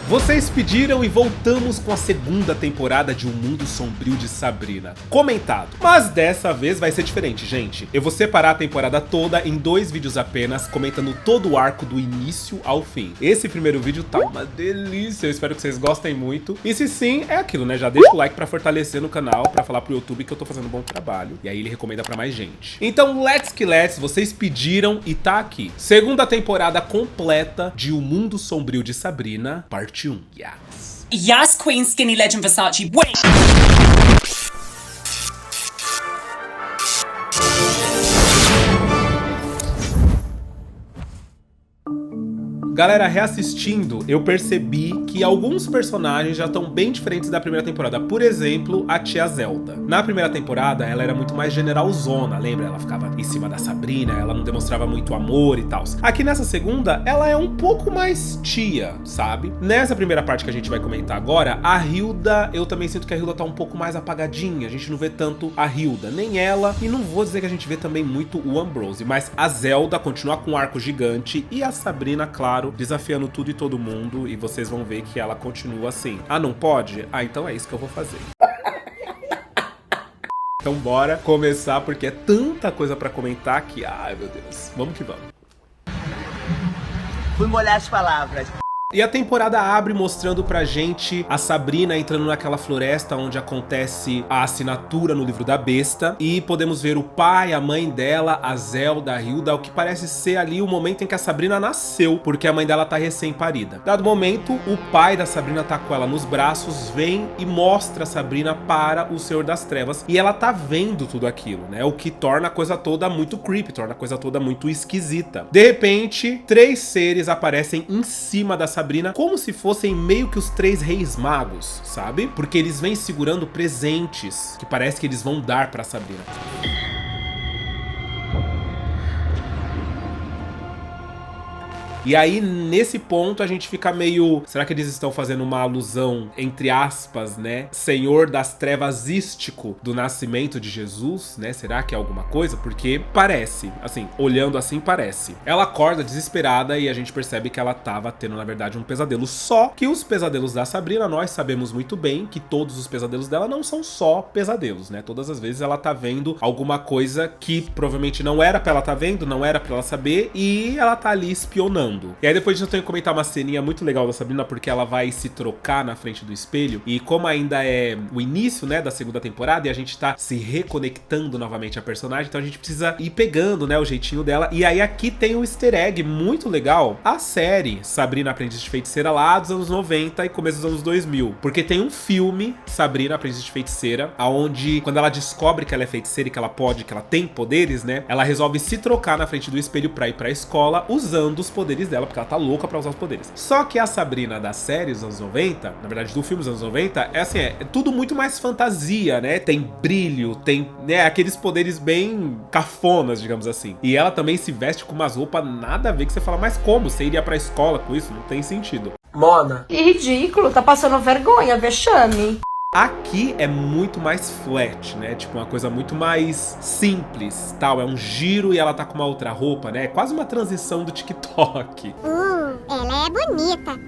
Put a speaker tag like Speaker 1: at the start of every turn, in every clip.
Speaker 1: Vocês pediram e voltamos com a segunda temporada de O Mundo Sombrio de Sabrina, comentado. Mas dessa vez vai ser diferente, gente. Eu vou separar a temporada toda em 2 vídeos apenas, comentando todo o arco do início ao fim. Esse primeiro vídeo tá uma delícia, eu espero que vocês gostem muito. E se sim, é aquilo, né? Já deixa o like pra fortalecer no canal, pra falar pro YouTube que eu tô fazendo um bom trabalho. E aí ele recomenda pra mais gente. Então, let's que let's, vocês pediram e tá aqui. Segunda temporada completa de O Mundo Sombrio de Sabrina, parte 1. Yes.
Speaker 2: Yes, Queen Skinny Legend Versace. Wait!
Speaker 1: Galera, reassistindo, eu percebi que alguns personagens já estão bem diferentes da primeira temporada. Por exemplo, a tia Zelda. Na primeira temporada, ela era muito mais generalzona, lembra? Ela ficava em cima da Sabrina, ela não demonstrava muito amor e tal. Aqui nessa segunda, ela é um pouco mais tia, sabe? Nessa primeira parte que a gente vai comentar agora, a Hilda, eu também sinto que a Hilda tá um pouco mais apagadinha. A gente não vê tanto a Hilda, nem ela. E não vou dizer que a gente vê também muito o Ambrose, mas a Zelda continua com um arco gigante e a Sabrina, claro, desafiando tudo e todo mundo, e vocês vão ver que ela continua assim. Ah, não pode? Ah, então é isso que eu vou fazer. Então bora começar, porque é tanta coisa pra comentar que, ai meu Deus, vamos que vamos.
Speaker 3: Fui molhar as palavras.
Speaker 1: E a temporada abre mostrando pra gente a Sabrina entrando naquela floresta onde acontece a assinatura no livro da besta. E podemos ver o pai, a mãe dela, a Zelda, a Hilda, o que parece ser ali o momento em que a Sabrina nasceu, porque a mãe dela tá recém-parida. Dado momento, o pai da Sabrina tá com ela nos braços, vem e mostra a Sabrina para o Senhor das Trevas. E ela tá vendo tudo aquilo, né? O que torna a coisa toda muito creepy, torna a coisa toda muito esquisita. De repente, 3 seres aparecem em cima da Sabrina, como se fossem meio que os 3 reis magos, sabe? Porque eles vêm segurando presentes que parece que eles vão dar pra Sabrina. E aí, nesse ponto, a gente fica meio... Será que eles estão fazendo uma alusão, entre aspas, né? Senhor das Trevasístico do nascimento de Jesus, né? Será que é alguma coisa? Porque parece, assim, olhando assim, parece. Ela acorda desesperada e a gente percebe que ela tava tendo, na verdade, um pesadelo. Só que os pesadelos da Sabrina, nós sabemos muito bem que todos os pesadelos dela não são só pesadelos, né? Todas as vezes ela tá vendo alguma coisa que provavelmente não era pra ela tá vendo, não era pra ela saber, e ela tá ali espionando. E aí depois eu tenho que comentar uma ceninha muito legal da Sabrina, porque ela vai se trocar na frente do espelho, e como ainda é o início, né, da segunda temporada, e a gente tá se reconectando novamente a personagem, então a gente precisa ir pegando, né, o jeitinho dela. E aí aqui tem um easter egg muito legal, a série Sabrina Aprendiz de Feiticeira lá dos anos 90 e começo dos anos 2000, porque tem um filme, Sabrina Aprendiz de Feiticeira, aonde quando ela descobre que ela é feiticeira e que ela pode, que ela tem poderes, né, ela resolve se trocar na frente do espelho pra ir pra escola usando os poderes dela, porque ela tá louca pra usar os poderes. Só que a Sabrina da série dos anos 90, na verdade do filme dos anos 90, é assim, é tudo muito mais fantasia, né? Tem brilho, tem, né, aqueles poderes bem cafonas, digamos assim. E ela também se veste com umas roupas nada a ver, que você fala, mas como? Você iria pra escola com isso? Não tem sentido.
Speaker 3: Mona.
Speaker 4: Que ridículo, tá passando vergonha, vexame.
Speaker 1: Aqui é muito mais flat, né? Tipo, uma coisa muito mais simples, tal. É um giro e ela tá com uma outra roupa, né? É quase uma transição do TikTok.
Speaker 5: Ela é bonita.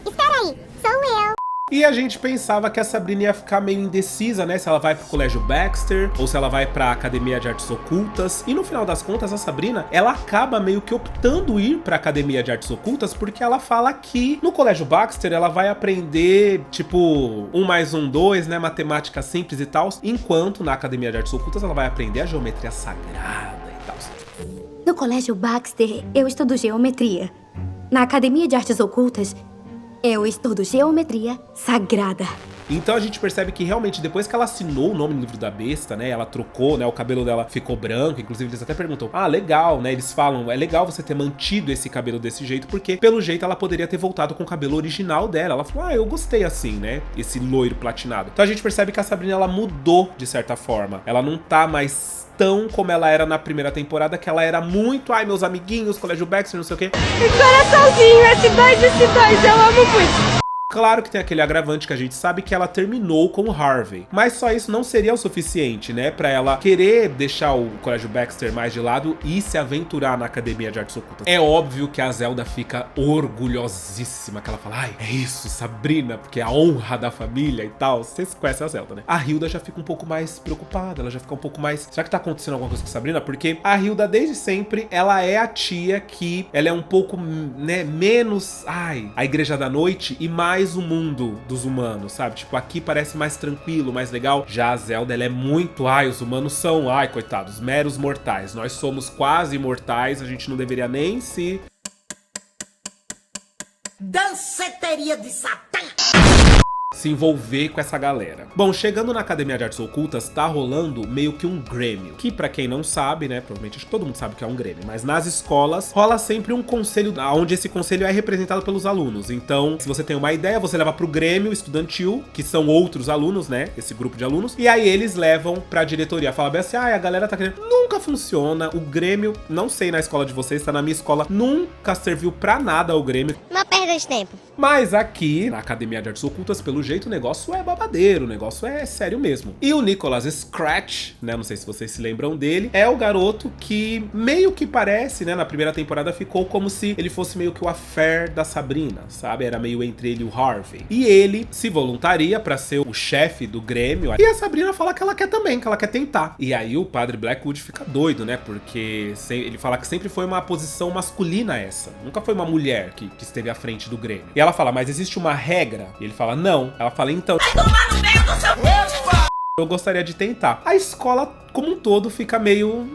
Speaker 5: Espera aí, sou eu.
Speaker 1: E a gente pensava que a Sabrina ia ficar meio indecisa, né? Se ela vai pro Colégio Baxter ou se ela vai pra Academia de Artes Ocultas. E no final das contas, a Sabrina, ela acaba meio que optando ir pra Academia de Artes Ocultas, porque ela fala que no Colégio Baxter ela vai aprender, tipo, 1 mais 1, 2, né? Matemática simples e tal. Enquanto na Academia de Artes Ocultas ela vai aprender a geometria sagrada e tal.
Speaker 5: No Colégio Baxter, eu estudo geometria. Na Academia de Artes Ocultas, eu estudo geometria sagrada.
Speaker 1: Então a gente percebe que realmente depois que ela assinou o nome no livro da besta, né, ela trocou, né, o cabelo dela ficou branco, inclusive eles até perguntam, ah, legal, né, eles falam, é legal você ter mantido esse cabelo desse jeito, porque pelo jeito ela poderia ter voltado com o cabelo original dela. Ela falou, ah, eu gostei assim, né, esse loiro platinado. Então a gente percebe que a Sabrina, ela mudou de certa forma, ela não tá mais tão como ela era na primeira temporada, que ela era muito, ai, meus amiguinhos, Colégio Baxter, não sei o quê.
Speaker 4: Coraçãozinho, S2, eu amo muito.
Speaker 1: Claro que tem aquele agravante que a gente sabe que ela terminou com o Harvey, mas só isso não seria o suficiente, né, pra ela querer deixar o Colégio Baxter mais de lado e se aventurar na Academia de Artes Ocultas. É óbvio que a Zelda fica orgulhosíssima, que ela fala, ai, é isso, Sabrina, porque é a honra da família e tal. Vocês conhecem a Zelda, né? A Hilda já fica um pouco mais preocupada, ela já fica um pouco mais, será que tá acontecendo alguma coisa com a Sabrina? Porque a Hilda, desde sempre, ela é a tia que, ela é um pouco, né, menos, ai, a Igreja da Noite e mais o mundo dos humanos, sabe? Tipo, aqui parece mais tranquilo, mais legal. Já a Zelda, ela é muito, ai, os humanos são, ai, coitados, meros mortais. Nós somos quase imortais, a gente não deveria nem se...
Speaker 3: Danceteria de Satã!
Speaker 1: se envolver com essa galera. Bom, chegando na Academia de Artes Ocultas, tá rolando meio que um Grêmio, que pra quem não sabe, né, provavelmente acho que todo mundo sabe que é um Grêmio, mas nas escolas rola sempre um conselho, onde esse conselho é representado pelos alunos. Então, se você tem uma ideia, você leva pro Grêmio estudantil, que são outros alunos, né, esse grupo de alunos, e aí eles levam pra diretoria, fala bem assim, a galera tá querendo... Nunca funciona, o Grêmio, não sei na escola de vocês, tá na minha escola, nunca serviu pra nada o Grêmio.
Speaker 5: Uma perda de tempo.
Speaker 1: Mas aqui, na Academia de Artes Ocultas, pelo jeito, o negócio é babadeiro, o negócio é sério mesmo. E o Nicholas Scratch, né, não sei se vocês se lembram dele, é o garoto que meio que parece, né, na primeira temporada ficou como se ele fosse meio que o affair da Sabrina, sabe? Era meio entre ele e o Harvey. E ele se voluntaria pra ser o chefe do Grêmio. E a Sabrina fala que ela quer também, que ela quer tentar. E aí o padre Blackwood fica doido, né, porque ele fala que sempre foi uma posição masculina essa. Nunca foi uma mulher que esteve à frente do Grêmio. E ela fala, mas existe uma regra? E ele fala, não. Ela fala, então... eu gostaria de tentar. A escola como um todo fica meio,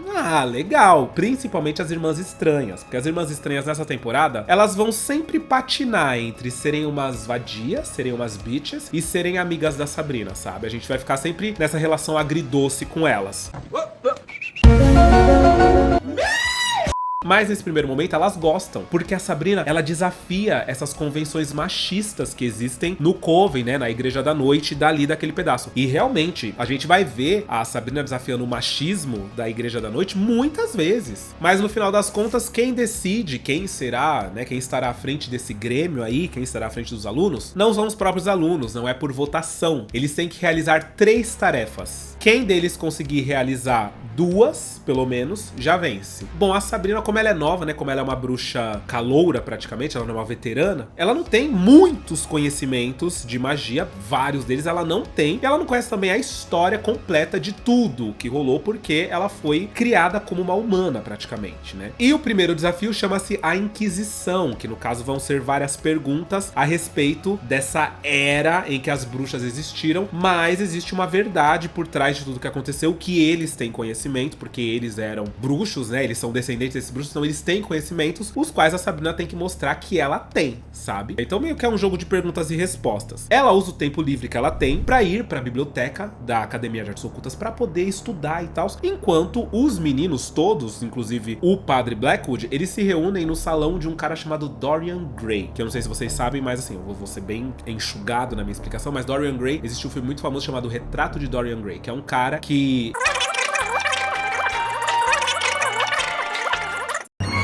Speaker 1: legal. Principalmente as Irmãs Estranhas. Porque as Irmãs Estranhas nessa temporada, elas vão sempre patinar entre serem umas vadias, serem umas bitches e serem amigas da Sabrina, sabe? A gente vai ficar sempre nessa relação agridoce com elas. Mas nesse primeiro momento elas gostam, porque a Sabrina, ela desafia essas convenções machistas que existem no Coven, né, na Igreja da Noite, dali daquele pedaço. E realmente, a gente vai ver a Sabrina desafiando o machismo da Igreja da Noite muitas vezes. Mas no final das contas, quem decide quem será, né, quem estará à frente desse Grêmio aí, quem estará à frente dos alunos, não são os próprios alunos, não é por votação. Eles têm que realizar 3 tarefas. Quem deles conseguir realizar 2, pelo menos, já vence. Bom, a Sabrina, como ela é nova, né, como ela é uma bruxa caloura praticamente, ela não é uma veterana, ela não tem muitos conhecimentos de magia, vários deles ela não tem, e ela não conhece também a história completa de tudo que rolou, porque ela foi criada como uma humana praticamente, né. E o primeiro desafio chama-se a Inquisição, que no caso vão ser várias perguntas a respeito dessa era em que as bruxas existiram, mas existe uma verdade por trás de tudo que aconteceu, que eles têm conhecimento, porque eles eram bruxos, né, eles são descendentes desses bruxos, então eles têm conhecimentos, os quais a Sabrina tem que mostrar que ela tem, sabe? Então meio que é um jogo de perguntas e respostas. Ela usa o tempo livre que ela tem pra ir pra biblioteca da Academia de Artes Ocultas pra poder estudar e tal, enquanto os meninos todos, inclusive o padre Blackwood, eles se reúnem no salão de um cara chamado Dorian Gray, que eu não sei se vocês sabem, mas assim, eu vou ser bem enxugado na minha explicação, mas Dorian Gray, existe um filme muito famoso chamado Retrato de Dorian Gray, que é um cara que...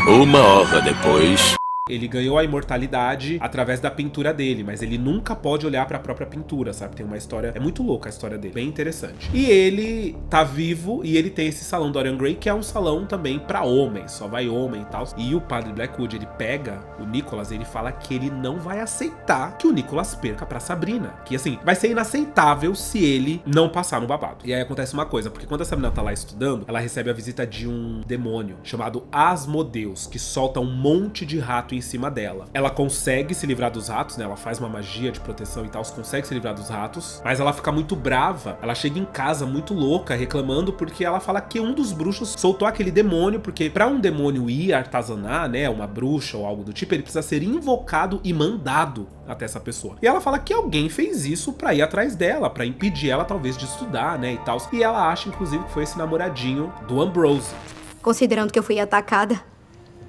Speaker 6: Uma hora depois...
Speaker 1: ele ganhou a imortalidade através da pintura dele, mas ele nunca pode olhar pra própria pintura, sabe? Tem uma história... é muito louca a história dele, bem interessante. E ele tá vivo e ele tem esse salão Dorian Gray, que é um salão também pra homens, só vai homem e tal. E o padre Blackwood, ele pega o Nicholas e ele fala que ele não vai aceitar que o Nicholas perca pra Sabrina. Que, assim, vai ser inaceitável se ele não passar no babado. E aí acontece uma coisa, porque quando a Sabrina tá lá estudando, ela recebe a visita de um demônio chamado Asmodeus, que solta um monte de rato em cima dela. Ela consegue se livrar dos ratos, né? Ela faz uma magia de proteção e tal, consegue se livrar dos ratos, mas ela fica muito brava. Ela chega em casa muito louca, reclamando, porque ela fala que um dos bruxos soltou aquele demônio, porque pra um demônio ir artesanar, né, uma bruxa ou algo do tipo, ele precisa ser invocado e mandado até essa pessoa. E ela fala que alguém fez isso pra ir atrás dela, pra impedir ela talvez de estudar, né, e tal. E ela acha, inclusive, que foi esse namoradinho do Ambrose.
Speaker 5: Considerando que eu fui atacada.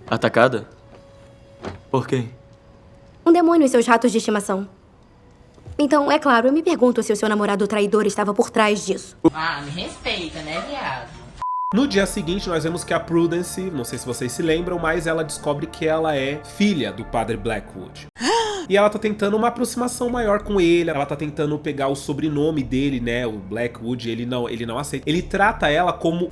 Speaker 6: Atacada? Por quem?
Speaker 5: Um demônio e seus ratos de estimação. Então, é claro, eu me pergunto se o seu namorado traidor estava por trás disso.
Speaker 3: Ah, me respeita, né, viado?
Speaker 1: No dia seguinte, nós vemos que a Prudence, não sei se vocês se lembram, mas ela descobre que ela é filha do padre Blackwood. E ela tá tentando uma aproximação maior com ele. Ela tá tentando pegar o sobrenome dele, né? O Blackwood, ele não aceita. Ele trata ela como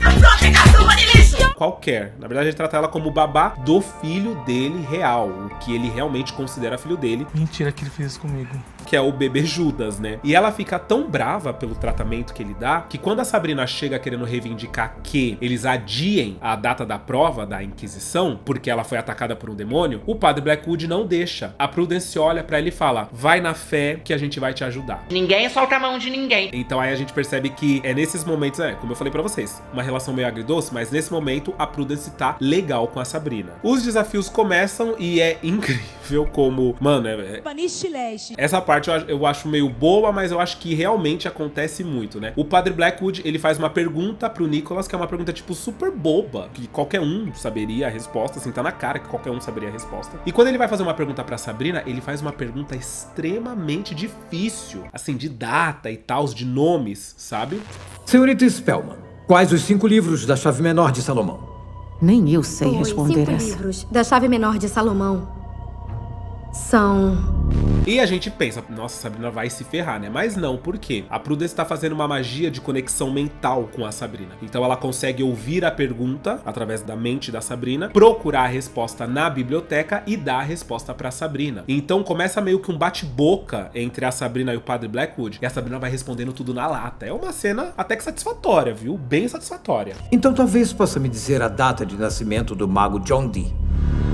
Speaker 1: qualquer. Na verdade, ele trata ela como babá do filho dele real, o que ele realmente considera filho dele.
Speaker 7: Mentira que ele fez isso comigo.
Speaker 1: Que é o bebê Judas, né? E ela fica tão brava pelo tratamento que ele dá, que quando a Sabrina chega querendo reivindicar que eles adiem a data da prova da Inquisição, porque ela foi atacada por um demônio, o padre Blackwood não deixa. A Prudence olha pra ele e fala: vai na fé que a gente vai te ajudar.
Speaker 3: Ninguém solta a mão de ninguém.
Speaker 1: Então aí a gente percebe que é nesses momentos, como eu falei pra vocês, uma relação meio agridoce, mas nesse momento a Prudence tá legal com a Sabrina. Os desafios começam e é incrível como, mano, essa parte eu acho meio boa, mas eu acho que realmente acontece muito, né? O padre Blackwood, ele faz uma pergunta pro Nicholas, que é uma pergunta, tipo, super boba, que qualquer um saberia a resposta, assim, tá na cara que qualquer um saberia a resposta. E quando ele vai fazer uma pergunta pra Sabrina, ele faz uma pergunta extremamente difícil, assim, de data e tal, de nomes, sabe?
Speaker 8: Senhorita Spellman, quais os 5 livros da Chave Menor de Salomão?
Speaker 9: Nem eu sei
Speaker 5: Os
Speaker 9: responder
Speaker 5: 5
Speaker 9: essa.
Speaker 5: livros da Chave Menor de Salomão são...
Speaker 1: E a gente pensa, nossa, Sabrina vai se ferrar, né? Mas não, por quê? A Prudence tá fazendo uma magia de conexão mental com a Sabrina. Então ela consegue ouvir a pergunta através da mente da Sabrina, procurar a resposta na biblioteca e dar a resposta pra Sabrina. Então começa meio que um bate-boca entre a Sabrina e o padre Blackwood, e a Sabrina vai respondendo tudo na lata. É uma cena até que satisfatória, viu? Bem satisfatória.
Speaker 8: Então talvez possa me dizer a data de nascimento do mago John Dee.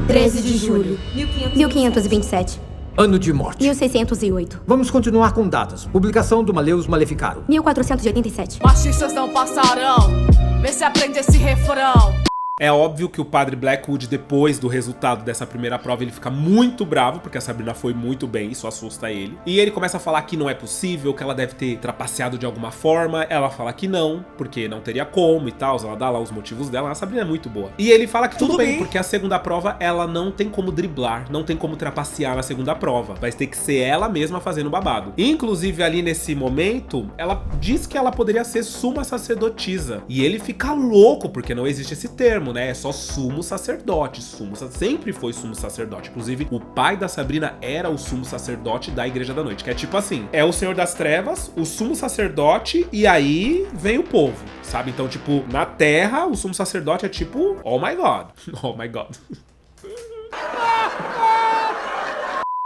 Speaker 5: 13 de julho, 1527.
Speaker 8: Ano de morte.
Speaker 5: 1608.
Speaker 8: Vamos continuar com datas. Publicação do Maleus Maleficarum.
Speaker 5: 1487.
Speaker 10: Machistas não passarão. Vê se aprende esse refrão.
Speaker 1: É óbvio que o padre Blackwood, depois do resultado dessa primeira prova, ele fica muito bravo, porque a Sabrina foi muito bem, isso assusta ele. E ele começa a falar que não é possível, que ela deve ter trapaceado de alguma forma. Ela fala que não, porque não teria como e tal, ela dá lá os motivos dela. A Sabrina é muito boa. E ele fala que tudo bem, porque a segunda prova, ela não tem como driblar, não tem como trapacear na segunda prova. Vai ter que ser ela mesma fazendo babado. Inclusive, ali nesse momento, ela diz que ela poderia ser suma sacerdotisa. E ele fica louco, porque não existe esse termo, né? É só sumo sacerdote. Sempre foi sumo sacerdote. Inclusive, o pai da Sabrina era o sumo sacerdote da Igreja da Noite, que é tipo assim, é o Senhor das Trevas, o sumo sacerdote, e aí vem o povo, sabe? Então, tipo, na Terra, o sumo sacerdote é tipo, oh my God. Oh my God.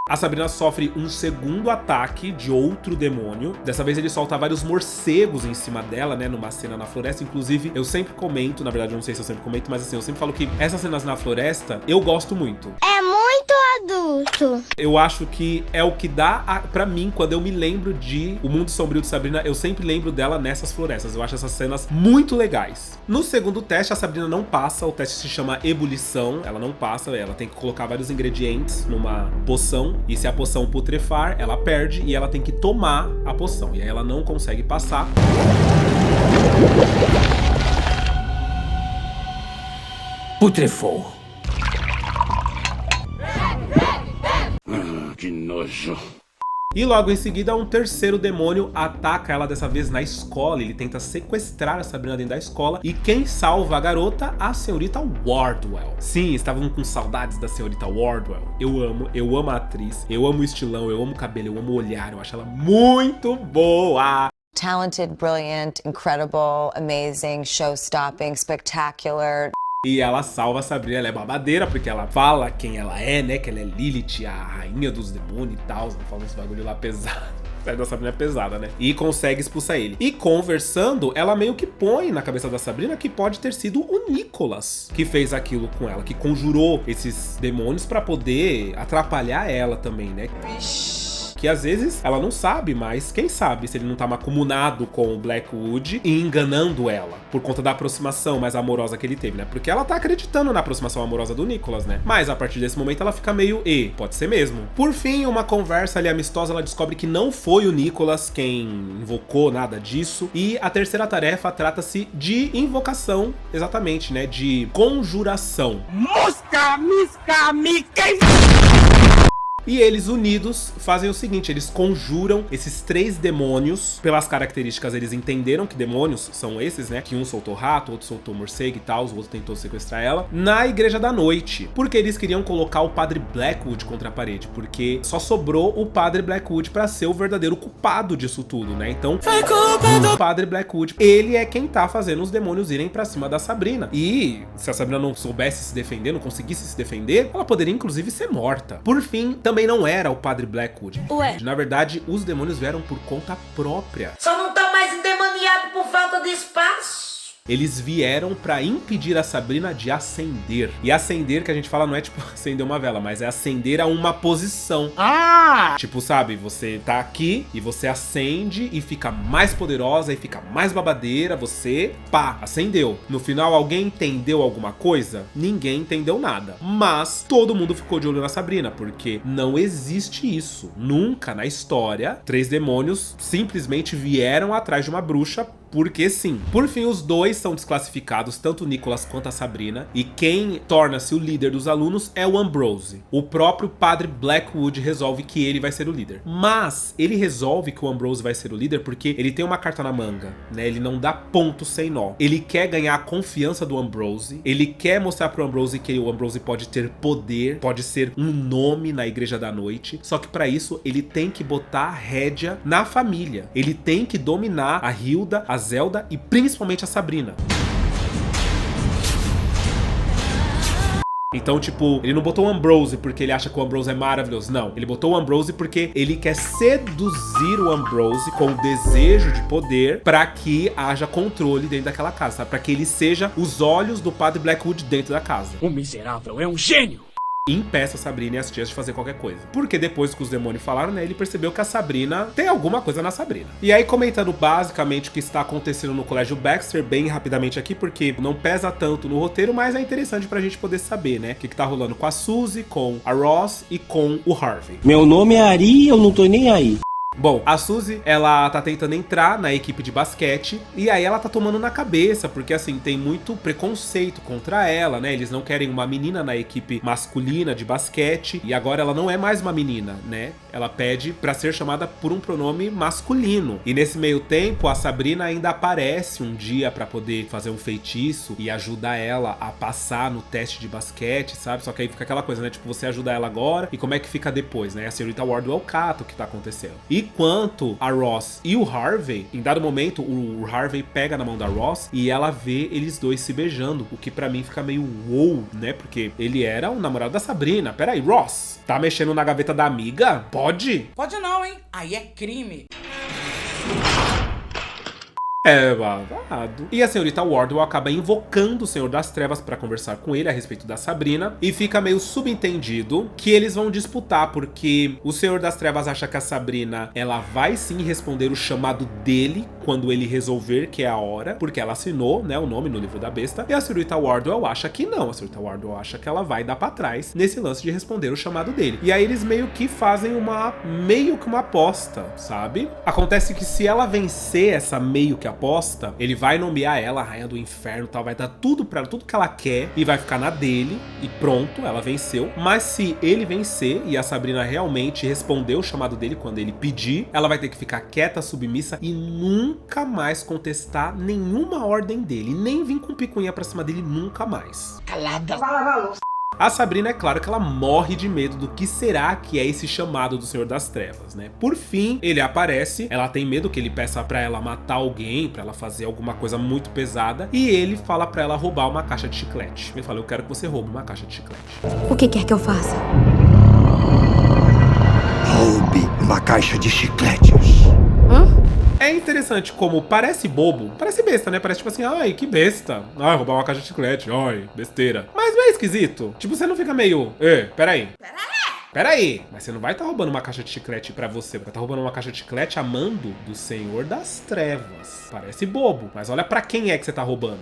Speaker 1: A Sabrina sofre um segundo ataque de outro demônio. Dessa vez ele solta vários morcegos em cima dela, né, numa cena na floresta. Inclusive, eu sempre comento, na verdade eu não sei se eu sempre comento, mas assim, eu sempre falo que essas cenas na floresta, eu gosto muito.
Speaker 5: É muito adulto.
Speaker 1: Eu acho que é o que dá pra mim, quando eu me lembro de O Mundo Sombrio de Sabrina, eu sempre lembro dela nessas florestas. Eu acho essas cenas muito legais. No segundo teste, a Sabrina não passa. O teste se chama ebulição. Ela não passa, ela tem que colocar vários ingredientes numa poção. E se a poção putrefar, ela perde e ela tem que tomar a poção. E aí ela não consegue passar.
Speaker 8: Putrefou.
Speaker 6: Que nojo.
Speaker 1: E logo em seguida, um terceiro demônio ataca ela, dessa vez na escola. Ele tenta sequestrar a Sabrina dentro da escola. E quem salva a garota? A senhorita Wardwell. Sim, estavam com saudades da senhorita Wardwell. Eu amo a atriz, eu amo o estilão, eu amo o cabelo, eu amo o olhar. Eu acho ela muito boa.
Speaker 11: Talented, brilliant, incredible, amazing, show-stopping, spectacular.
Speaker 1: E ela salva a Sabrina, ela é babadeira, porque ela fala quem ela é, né? Que ela é Lilith, a rainha dos demônios e tal. Ela fala uns bagulho lá pesado. A da Sabrina é pesada, né? E consegue expulsar ele. E conversando, ela meio que põe na cabeça da Sabrina que pode ter sido o Nicholas que fez aquilo com ela, que conjurou esses demônios pra poder atrapalhar ela também, né? Que às vezes ela não sabe, mas quem sabe se ele não tá macumunado com o Blackwood e enganando ela por conta da aproximação mais amorosa que ele teve, né? Porque ela tá acreditando na aproximação amorosa do Nicholas, né? Mas a partir desse momento ela fica meio, pode ser mesmo. Por fim, uma conversa ali amistosa, ela descobre que não foi o Nicholas quem invocou nada disso. E a terceira tarefa trata-se de invocação, exatamente, né? De conjuração.
Speaker 10: Mosca, misca, mica.
Speaker 1: E eles unidos fazem o seguinte, eles conjuram esses 3 demônios. Pelas características eles entenderam que demônios são esses, né? Que um soltou rato, outro soltou morcego e tal, o outro tentou sequestrar ela. Na Igreja da Noite, porque eles queriam colocar o Padre Blackwood contra a parede, porque só sobrou o Padre Blackwood pra ser o verdadeiro culpado disso tudo, né? Então, o Padre Blackwood, ele é quem tá fazendo os demônios irem pra cima da Sabrina. E se a Sabrina não soubesse se defender, não conseguisse se defender, ela poderia inclusive ser morta. Por fim, também não era o Padre Blackwood.
Speaker 4: Ué.
Speaker 1: Na verdade, os demônios vieram por conta própria.
Speaker 3: Só não tão mais endemoniado por falta de espaço.
Speaker 1: Eles vieram pra impedir a Sabrina de ascender. E ascender, que a gente fala, não é tipo acender uma vela, mas é ascender a uma posição. Tipo, sabe, você tá aqui e você acende e fica mais poderosa e fica mais babadeira, você, pá, acendeu. No final, alguém entendeu alguma coisa? Ninguém entendeu nada. Mas todo mundo ficou de olho na Sabrina, porque não existe isso. Nunca na história, 3 demônios simplesmente vieram atrás de uma bruxa. Porque sim. Por fim, os dois são desclassificados, tanto o Nicholas quanto a Sabrina. E quem torna-se o líder dos alunos é o Ambrose. O próprio Padre Blackwood resolve que ele vai ser o líder. Mas ele resolve que o Ambrose vai ser o líder porque ele tem uma carta na manga, né? Ele não dá ponto sem nó. Ele quer ganhar a confiança do Ambrose. Ele quer mostrar pro Ambrose que o Ambrose pode ter poder, pode ser um nome na Igreja da Noite. Só que pra isso, ele tem que botar a rédea na família. Ele tem que dominar a Hilda, a Zelda e principalmente a Sabrina. Então, tipo, ele não botou o Ambrose porque ele acha que o Ambrose é maravilhoso. Não, ele botou o Ambrose porque ele quer seduzir o Ambrose com o desejo de poder pra que haja controle dentro daquela casa, sabe? Pra que ele seja os olhos do Padre Blackwood dentro da casa.
Speaker 6: O miserável é um gênio!
Speaker 1: E impeça a Sabrina e as tias de fazer qualquer coisa. Porque depois que os demônios falaram, né, ele percebeu que a Sabrina tem alguma coisa na Sabrina. E aí, comentando basicamente o que está acontecendo no Colégio Baxter, bem rapidamente aqui, porque não pesa tanto no roteiro, mas é interessante pra gente poder saber, né, o que tá rolando com a Suzy, com a Ross e com o Harvey.
Speaker 7: Meu nome é Ari e eu não tô nem aí.
Speaker 1: Bom, a Suzy, ela tá tentando entrar na equipe de basquete e aí ela tá tomando na cabeça, porque assim, tem muito preconceito contra ela, né? Eles não querem uma menina na equipe masculina de basquete e agora ela não é mais uma menina, né? Ela pede pra ser chamada por um pronome masculino. E nesse meio tempo, a Sabrina ainda aparece um dia pra poder fazer um feitiço e ajudar ela a passar no teste de basquete, sabe? Só que aí fica aquela coisa, né? Tipo, você ajuda ela agora e como é que fica depois, né? A senhorita Wardwell cata o que tá acontecendo. Enquanto a Ross e o Harvey, em dado momento, o Harvey pega na mão da Ross e ela vê eles dois se beijando, o que pra mim fica meio wow, né? Porque ele era o namorado da Sabrina. Peraí, Ross, tá mexendo na gaveta da amiga? Pode?
Speaker 10: Pode não, hein? Aí é crime.
Speaker 1: É babado. E a senhorita Wardwell acaba invocando o Senhor das Trevas pra conversar com ele a respeito da Sabrina. E fica meio subentendido que eles vão disputar, porque o Senhor das Trevas acha que a Sabrina, ela vai sim responder o chamado dele quando ele resolver que é a hora, porque ela assinou, né, o nome no livro da besta. E a senhorita Wardwell acha que não. A senhorita Wardwell acha que ela vai dar pra trás nesse lance de responder o chamado dele. E aí eles meio que fazem meio que uma aposta, sabe? Acontece que se ela vencer essa meio que aposta, ele vai nomear ela a rainha do inferno, tal, vai dar tudo pra ela, tudo que ela quer e vai ficar na dele e pronto, ela venceu. Mas se ele vencer e a Sabrina realmente responder o chamado dele quando ele pedir, ela vai ter que ficar quieta, submissa e nunca mais contestar nenhuma ordem dele, nem vir com picuinha pra cima dele nunca mais.
Speaker 3: Calada. Vai lavar a louça.
Speaker 1: A Sabrina, é claro que ela morre de medo do que será que é esse chamado do Senhor das Trevas, né? Por fim, ele aparece, ela tem medo que ele peça pra ela matar alguém, pra ela fazer alguma coisa muito pesada, e ele fala pra ela roubar uma caixa de chiclete. Ele fala, eu quero que você roube uma caixa de chiclete.
Speaker 5: O que quer que eu faça?
Speaker 8: Roube uma caixa de chicletes.
Speaker 1: É interessante como parece bobo, parece besta, né? Parece tipo assim, ai, que besta. Ai, roubar uma caixa de chiclete, ai, besteira. Mas não é esquisito? Tipo, você não fica meio, peraí. Peraí, mas você não vai estar roubando uma caixa de chiclete pra você, vai estar roubando uma caixa de chiclete a mando do Senhor das Trevas. Parece bobo, mas olha pra quem é que você tá roubando.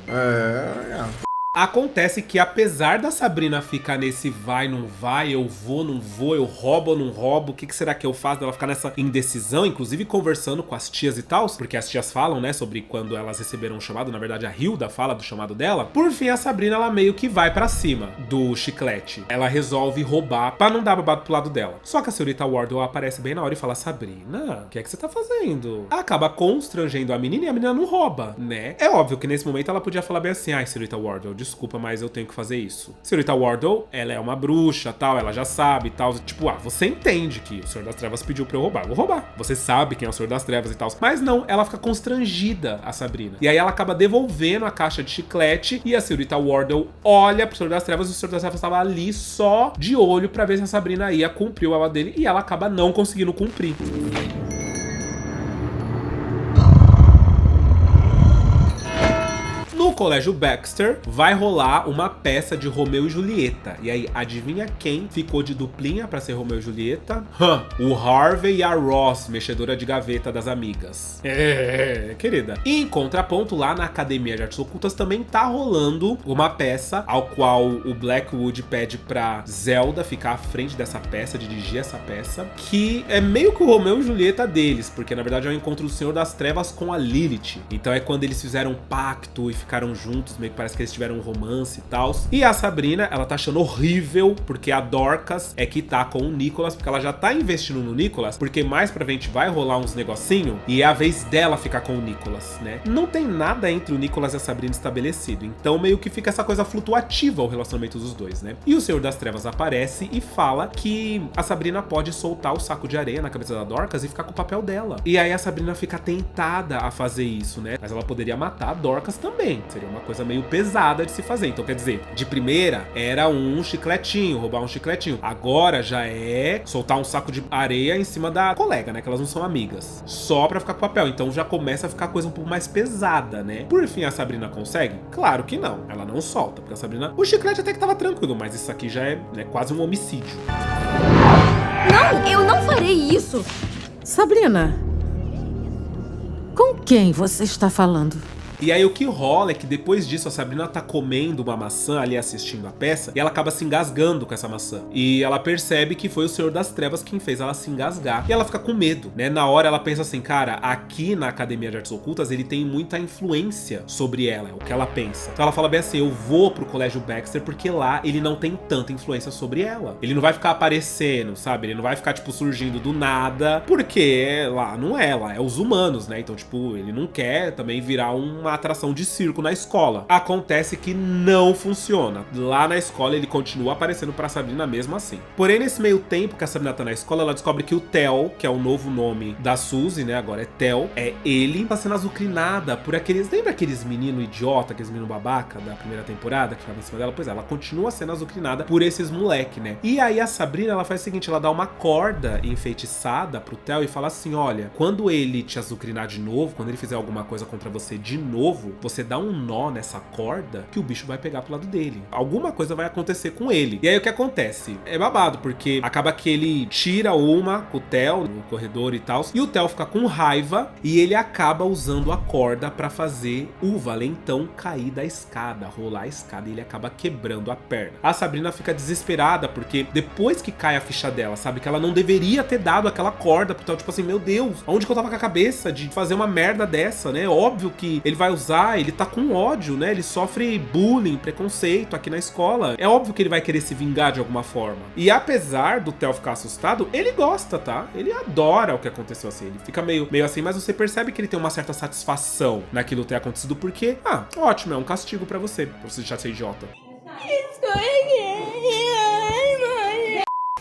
Speaker 1: Acontece que apesar da Sabrina ficar nesse vai, não vai, eu vou, não vou, eu roubo ou não roubo, o que será que eu faço? Ela ficar nessa indecisão, inclusive conversando com as tias e tal, porque as tias falam, né, sobre quando elas receberam um chamado, na verdade a Hilda fala do chamado dela. Por fim, a Sabrina, ela meio que vai pra cima do chiclete. Ela resolve roubar pra não dar babado pro lado dela. Só que a senhorita Wardle aparece bem na hora e fala: Sabrina, o que é que você tá fazendo? Ela acaba constrangendo a menina e a menina não rouba, né? É óbvio que nesse momento ela podia falar bem assim: ai, senhorita Wardle, desculpa, mas eu tenho que fazer isso. Senhorita Wardle, ela é uma bruxa, tal, ela já sabe e tal. Tipo, você entende que o Senhor das Trevas pediu pra eu roubar. Eu vou roubar. Você sabe quem é o Senhor das Trevas e tal. Mas não, ela fica constrangida, a Sabrina. E aí ela acaba devolvendo a caixa de chiclete e a Senhorita Wardle olha pro Senhor das Trevas e o Senhor das Trevas tava ali só de olho pra ver se a Sabrina ia cumprir o babado dele e ela acaba não conseguindo cumprir. No Colégio Baxter vai rolar uma peça de Romeu e Julieta. E aí, adivinha quem ficou de duplinha pra ser Romeu e Julieta? O Harvey e a Ross, mexedora de gaveta das amigas. Querida. E em contraponto, lá na Academia de Artes Ocultas também tá rolando uma peça ao qual o Blackwood pede pra Zelda ficar à frente dessa peça, dirigir essa peça, que é meio que o Romeu e Julieta deles, porque na verdade é o encontro do Senhor das Trevas com a Lilith. Então é quando eles fizeram um pacto e ficaram juntos, meio que parece que eles tiveram um romance e tal. E a Sabrina, ela tá achando horrível, porque a Dorcas é que tá com o Nicholas, porque ela já tá investindo no Nicholas, porque mais pra frente vai rolar uns negocinho e é a vez dela ficar com o Nicholas, né? Não tem nada entre o Nicholas e a Sabrina estabelecido, então meio que fica essa coisa flutuativa o relacionamento dos dois, né? E o Senhor das Trevas aparece e fala que a Sabrina pode soltar o saco de areia na cabeça da Dorcas e ficar com o papel dela. E aí a Sabrina fica tentada a fazer isso, né? Mas ela poderia matar a Dorcas também. Seria uma coisa meio pesada de se fazer. Então, quer dizer, de primeira era um chicletinho, roubar um chicletinho. Agora já é soltar um saco de areia em cima da colega, né? Que elas não são amigas. Só pra ficar com papel. Então já começa a ficar a coisa um pouco mais pesada, né? Por fim, a Sabrina consegue? Claro que não. Ela não solta, porque a Sabrina... O chiclete até que tava tranquilo, mas isso aqui já é quase um homicídio.
Speaker 5: Não, eu não farei isso.
Speaker 9: Sabrina, com quem você está falando?
Speaker 1: E aí o que rola é que depois disso a Sabrina tá comendo uma maçã ali assistindo a peça e ela acaba se engasgando com essa maçã. E ela percebe que foi o Senhor das Trevas quem fez ela se engasgar. E ela fica com medo, né? Na hora ela pensa assim, cara, aqui na Academia de Artes Ocultas ele tem muita influência sobre ela, é o que ela pensa. Então ela fala bem assim, eu vou pro Colégio Baxter porque lá ele não tem tanta influência sobre ela. Ele não vai ficar aparecendo, sabe? Ele não vai ficar, tipo, surgindo do nada, porque lá não é, lá é os humanos, né? Então, tipo, ele não quer também virar uma atração de circo na escola. Acontece que não funciona. Lá na escola ele continua aparecendo pra Sabrina mesmo assim. Porém, nesse meio tempo que a Sabrina tá na escola, ela descobre que o Theo, que é o novo nome da Suzy, né? Agora é Theo, ele tá sendo azucrinada por aqueles... Lembra aqueles meninos idiota, aqueles meninos babaca da primeira temporada que ficava em cima dela? Pois é, ela continua sendo azucrinada por esses moleque, né? E aí a Sabrina, ela faz o seguinte, ela dá uma corda enfeitiçada pro Theo e fala assim, olha, quando ele te azucrinar de novo, quando ele fizer alguma coisa contra você de novo, você dá um nó nessa corda que o bicho vai pegar pro lado dele. Alguma coisa vai acontecer com ele. E aí o que acontece? É babado, porque acaba que ele tira uma com o Theo no corredor e tal, e o Theo fica com raiva e ele acaba usando a corda pra fazer o valentão cair da escada, rolar a escada, e ele acaba quebrando a perna. A Sabrina fica desesperada, porque depois que cai a ficha dela, sabe que ela não deveria ter dado aquela corda pro Theo, tipo assim, meu Deus, aonde que eu tava com a cabeça de fazer uma merda dessa, né? Óbvio que ele vai usar, ele tá com ódio, né? Ele sofre bullying, preconceito aqui na escola. É óbvio que ele vai querer se vingar de alguma forma. E apesar do Theo ficar assustado, ele gosta, tá? Ele adora o que aconteceu assim. Ele fica meio assim, mas você percebe que ele tem uma certa satisfação naquilo ter acontecido, porque, ótimo, é um castigo pra você deixar de ser idiota.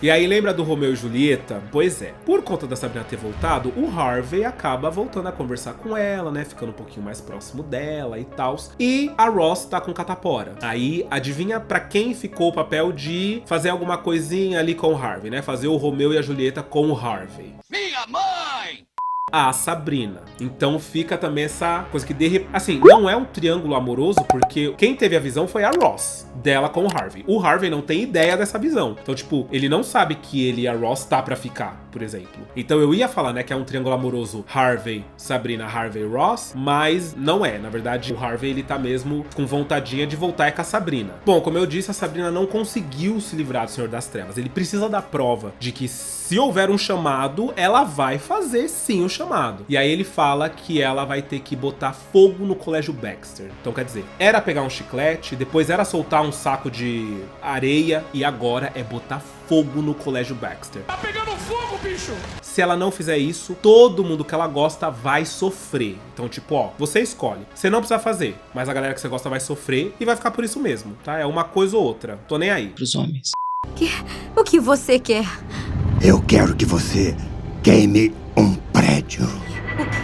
Speaker 1: E aí, lembra do Romeu e Julieta? Pois é, por conta da Sabrina ter voltado, o Harvey acaba voltando a conversar com ela, né? Ficando um pouquinho mais próximo dela e tal. E a Ross tá com catapora. Aí, adivinha pra quem ficou o papel de fazer alguma coisinha ali com o Harvey, né? Fazer o Romeu e a Julieta com o Harvey.
Speaker 6: Minha mãe!
Speaker 1: A Sabrina. Então fica também essa coisa que assim, não é um triângulo amoroso, porque quem teve a visão foi a Ross, dela com o Harvey. O Harvey não tem ideia dessa visão. Então, tipo, ele não sabe que ele e a Ross tá pra ficar. por exemplo. Então eu ia falar, né, que é um triângulo amoroso Harvey, Sabrina, Harvey, Ross, mas não é. Na verdade, o Harvey, ele tá mesmo com vontadinha de voltar com a Sabrina. Bom, como eu disse, a Sabrina não conseguiu se livrar do Senhor das Trevas. Ele precisa da prova de que se houver um chamado, ela vai fazer sim o chamado. E aí ele fala que ela vai ter que botar fogo no Colégio Baxter. Então quer dizer, era pegar um chiclete, depois era soltar um saco de areia e agora é botar fogo no Colégio Baxter.
Speaker 6: Tá pegando fogo, bicho!
Speaker 1: Se ela não fizer isso, todo mundo que ela gosta vai sofrer. Então, tipo, ó, você escolhe. Você não precisa fazer, mas a galera que você gosta vai sofrer e vai ficar por isso mesmo, tá? É uma coisa ou outra. Tô nem aí.
Speaker 6: Pros homens.
Speaker 5: O que você quer?
Speaker 8: Eu quero que você queime um prédio.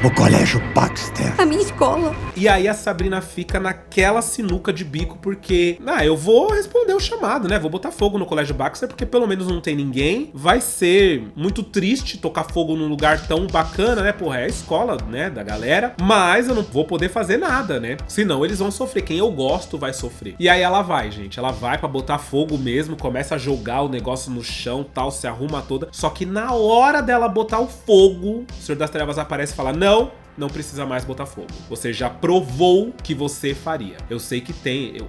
Speaker 8: O Colégio Baxter.
Speaker 5: A minha escola.
Speaker 1: E aí a Sabrina fica naquela sinuca de bico porque, eu vou responder o chamado, né? Vou botar fogo no Colégio Baxter porque pelo menos não tem ninguém. Vai ser muito triste tocar fogo num lugar tão bacana, né? Porra, é a escola, né, da galera. Mas eu não vou poder fazer nada, né? Senão eles vão sofrer. Quem eu gosto vai sofrer. E aí ela vai, gente. Ela vai pra botar fogo mesmo, começa a jogar o negócio no chão, tal, se arruma toda. Só que na hora dela botar o fogo, o Senhor das Trevas aparece e fala: não precisa mais botar fogo. Você já provou que você faria. Eu sei que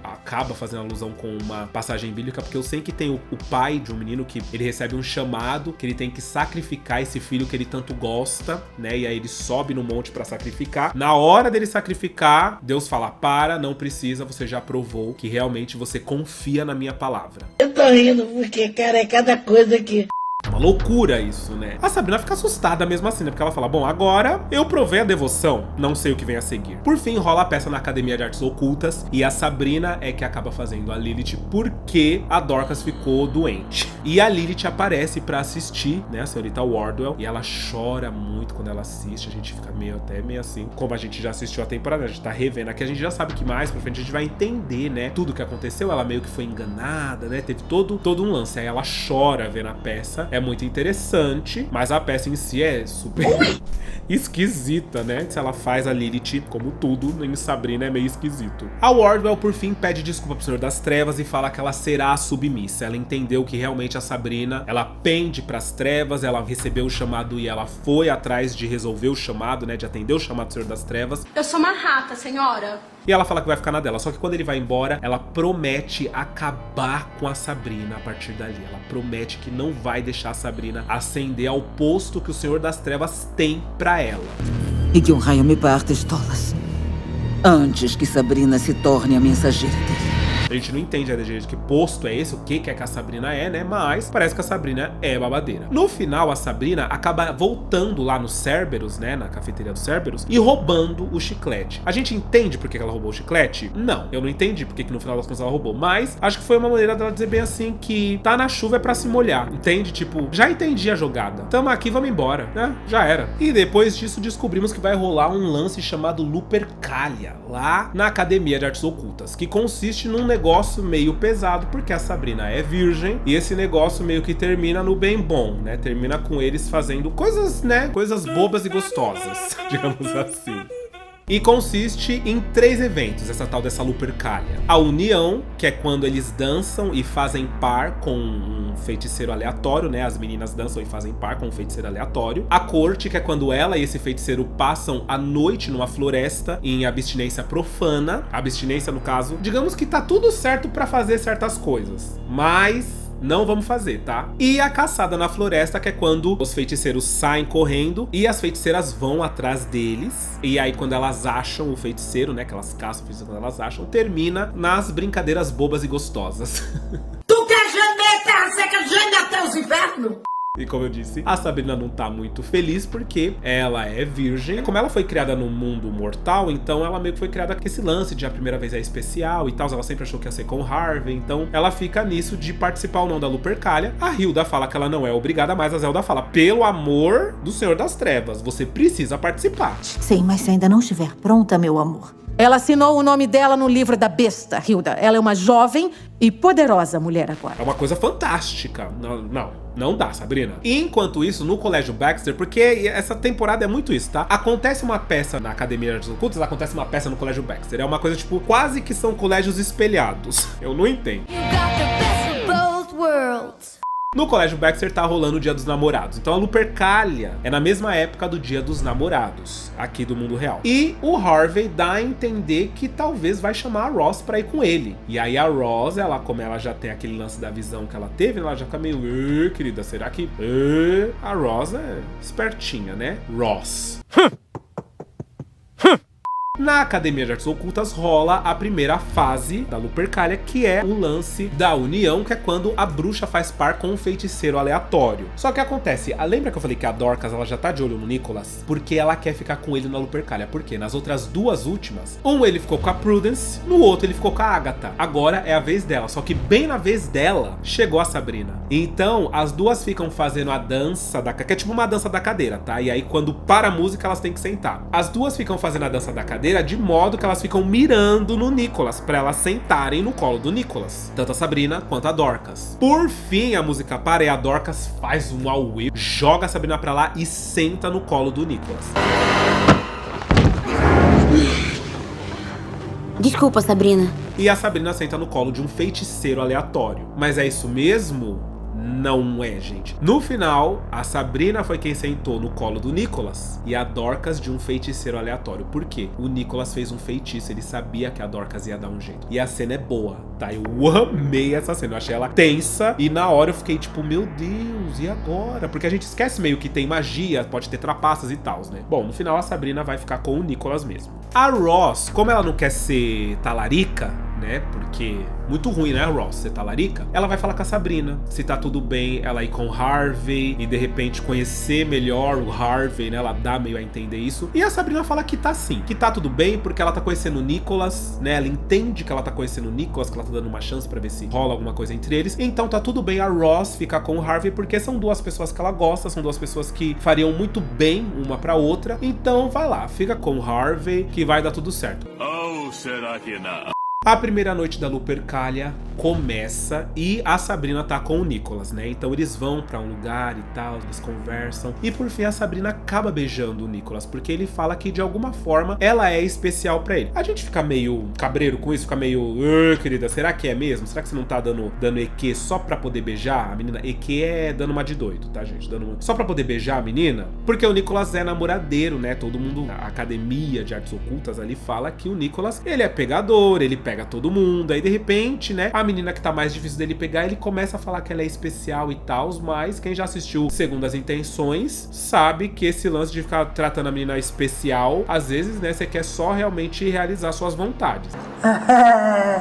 Speaker 1: acaba fazendo alusão com uma passagem bíblica, porque eu sei que tem o pai de um menino que ele recebe um chamado, que ele tem que sacrificar esse filho que ele tanto gosta, né? E aí ele sobe no monte pra sacrificar. Na hora dele sacrificar, Deus fala: não precisa, você já provou que realmente você confia na minha palavra.
Speaker 3: Eu tô rindo porque, cara, é cada coisa que...
Speaker 1: É uma loucura isso, né? A Sabrina fica assustada mesmo assim, né? Porque ela fala: bom, agora eu provei a devoção, não sei o que vem a seguir. Por fim, rola a peça na Academia de Artes Ocultas e a Sabrina é que acaba fazendo a Lilith porque a Dorcas ficou doente. E a Lilith aparece pra assistir, né, a senhorita Wardwell, e ela chora muito quando ela assiste. A gente fica meio assim, como a gente já assistiu a temporada, a gente tá revendo aqui, a gente já sabe que mais pra frente a gente vai entender, né, tudo que aconteceu. Ela meio que foi enganada, né, teve todo um lance. Aí ela chora vendo a peça. É muito interessante, mas a peça em si é super esquisita, né? Se ela faz a Lilith, como tudo em Sabrina, é meio esquisito. A Wardwell, por fim, pede desculpa pro Senhor das Trevas e fala que ela será submissa. Ela entendeu que realmente a Sabrina, ela pende pras trevas, ela recebeu o chamado e ela foi atrás de resolver o chamado, né? De atender o chamado do Senhor das Trevas.
Speaker 10: Eu sou uma rata, senhora.
Speaker 1: E ela fala que vai ficar na dela. Só que quando ele vai embora, ela promete acabar com a Sabrina a partir dali. Ela promete que não vai deixar a Sabrina ascender ao posto que o Senhor das Trevas tem pra ela.
Speaker 12: E que um raio me parta, Stolas, antes que Sabrina se torne a mensageira dele.
Speaker 1: A gente não entende ainda de que posto é esse, o que é que a Sabrina é, né? Mas parece que a Sabrina é babadeira. No final, a Sabrina acaba voltando lá no Cerberus, né? Na cafeteria do Cerberus, e roubando o chiclete. A gente entende por que ela roubou o chiclete? Não, eu não entendi por que no final das contas ela roubou. Mas acho que foi uma maneira dela dizer bem assim que tá na chuva é pra se molhar, entende? Tipo, já entendi a jogada. Tamo aqui, vamos embora, né? Já era. E depois disso descobrimos que vai rolar um lance chamado Lupercalia, lá na Academia de Artes Ocultas, que consiste num negócio meio pesado, porque a Sabrina é virgem, e esse negócio meio que termina no bem bom, né? Termina com eles fazendo coisas, né? Coisas bobas e gostosas, digamos assim. E consiste em 3 eventos, essa tal dessa Lupercalia. A união, que é quando eles dançam e fazem par com um feiticeiro aleatório, né? As meninas dançam e fazem par com um feiticeiro aleatório. A corte, que é quando ela e esse feiticeiro passam a noite numa floresta em abstinência profana. A abstinência, no caso, digamos que tá tudo certo pra fazer certas coisas, mas não vamos fazer, tá? E a caçada na floresta, que é quando os feiticeiros saem correndo e as feiticeiras vão atrás deles. E aí quando elas acham o feiticeiro, né? Que elas caçam o feiticeiro, quando elas acham, termina nas brincadeiras bobas e gostosas.
Speaker 3: Tu quer gemer, terra seca, geme até os infernos?
Speaker 1: E como eu disse, a Sabrina não tá muito feliz porque ela é virgem. Como ela foi criada no mundo mortal, então ela meio que foi criada com esse lance de a primeira vez é especial e tal. Ela sempre achou que ia ser com o Harvey, então ela fica nisso de participar ou não da Lupercalia. A Hilda fala que ela não é obrigada, mas a Zelda fala: pelo amor do Senhor das Trevas, você precisa participar.
Speaker 12: Sim, mas se ainda não estiver pronta, meu amor.
Speaker 9: Ela assinou o nome dela no livro da besta, Hilda. Ela é uma jovem e poderosa mulher agora.
Speaker 1: É uma coisa fantástica. Não dá, Sabrina. E enquanto isso, no Colégio Baxter, porque essa temporada é muito isso, tá? Acontece uma peça na Academia de Artes Ocultas, acontece uma peça no Colégio Baxter. É uma coisa, tipo, quase que são colégios espelhados. Eu não entendo. No Colégio Baxter tá rolando o Dia dos Namorados. Então a Lupercalia é na mesma época do Dia dos Namorados, aqui do mundo real. E o Harvey dá a entender que talvez vai chamar a Ross pra ir com ele. E aí a Ross, como ela já tem aquele lance da visão que ela teve, ela já fica meio, querida, será que... A Ross é espertinha, né? Ross. Na Academia de Artes Ocultas rola a primeira fase da Lupercalia, que é o lance da união, que é quando a bruxa faz par com um feiticeiro aleatório. Só que acontece, lembra que eu falei que a Dorcas ela já tá de olho no Nicholas? Porque ela quer ficar com ele na Lupercalia. Porque nas outras duas últimas, ele ficou com a Prudence, no outro ele ficou com a Agatha. Agora é a vez dela, só que bem na vez dela, chegou a Sabrina. Então, as duas ficam fazendo a dança que é tipo uma dança da cadeira, tá? E aí quando para a música, elas têm que sentar. As duas ficam fazendo a dança da cadeira de modo que elas ficam mirando no Nicholas, pra elas sentarem no colo do Nicholas, tanto a Sabrina quanto a Dorcas. Por fim, a música para e a Dorcas faz um auê, joga a Sabrina pra lá e senta no colo do Nicholas.
Speaker 5: Desculpa, Sabrina.
Speaker 1: E a Sabrina senta no colo de um feiticeiro aleatório. Mas é isso mesmo? Não é, gente. No final, a Sabrina foi quem sentou no colo do Nicholas e a Dorcas de um feiticeiro aleatório. Por quê? O Nicholas fez um feitiço, ele sabia que a Dorcas ia dar um jeito. E a cena é boa, tá? Eu amei essa cena, eu achei ela tensa e na hora eu fiquei tipo, meu Deus, e agora? Porque a gente esquece meio que tem magia, pode ter trapaças e tal, né? Bom, no final a Sabrina vai ficar com o Nicholas mesmo. A Ross, como ela não quer ser talarica, né? Porque muito ruim, né, Ross, ser talarica. Ela vai falar com a Sabrina se tá tudo bem ela ir com o Harvey e de repente conhecer melhor o Harvey, né? Ela dá meio a entender isso. E a Sabrina fala que tá sim, que tá tudo bem porque ela tá conhecendo o Nicholas, né? Ela entende que ela tá conhecendo o Nicholas, que ela tá dando uma chance pra ver se rola alguma coisa entre eles. Então tá tudo bem a Ross ficar com o Harvey porque são duas pessoas que ela gosta, são duas pessoas que fariam muito bem uma pra outra. Então vai lá, fica com o Harvey que vai dar tudo certo.
Speaker 6: Ou será que não?
Speaker 1: A primeira noite da Lupercalia começa e a Sabrina tá com o Nicholas, né? Então eles vão pra um lugar e tal, eles conversam. E por fim a Sabrina acaba beijando o Nicholas, porque ele fala que de alguma forma ela é especial pra ele. A gente fica meio cabreiro com isso, fica meio... querida, será que é mesmo? Será que você não tá dando EQ só pra poder beijar a menina? EQ é dando uma de doido, tá, gente? Só pra poder beijar a menina? Porque o Nicholas é namoradeiro, né? Todo mundo, a Academia de Artes Ocultas ali fala que o Nicholas, ele é pegador, ele pega todo mundo. Aí de repente, né, a menina que tá mais difícil dele pegar, ele começa a falar que ela é especial e tal, mas quem já assistiu Segundo as Intenções sabe que esse lance de ficar tratando a menina especial, às vezes, né, você quer só realmente realizar suas vontades.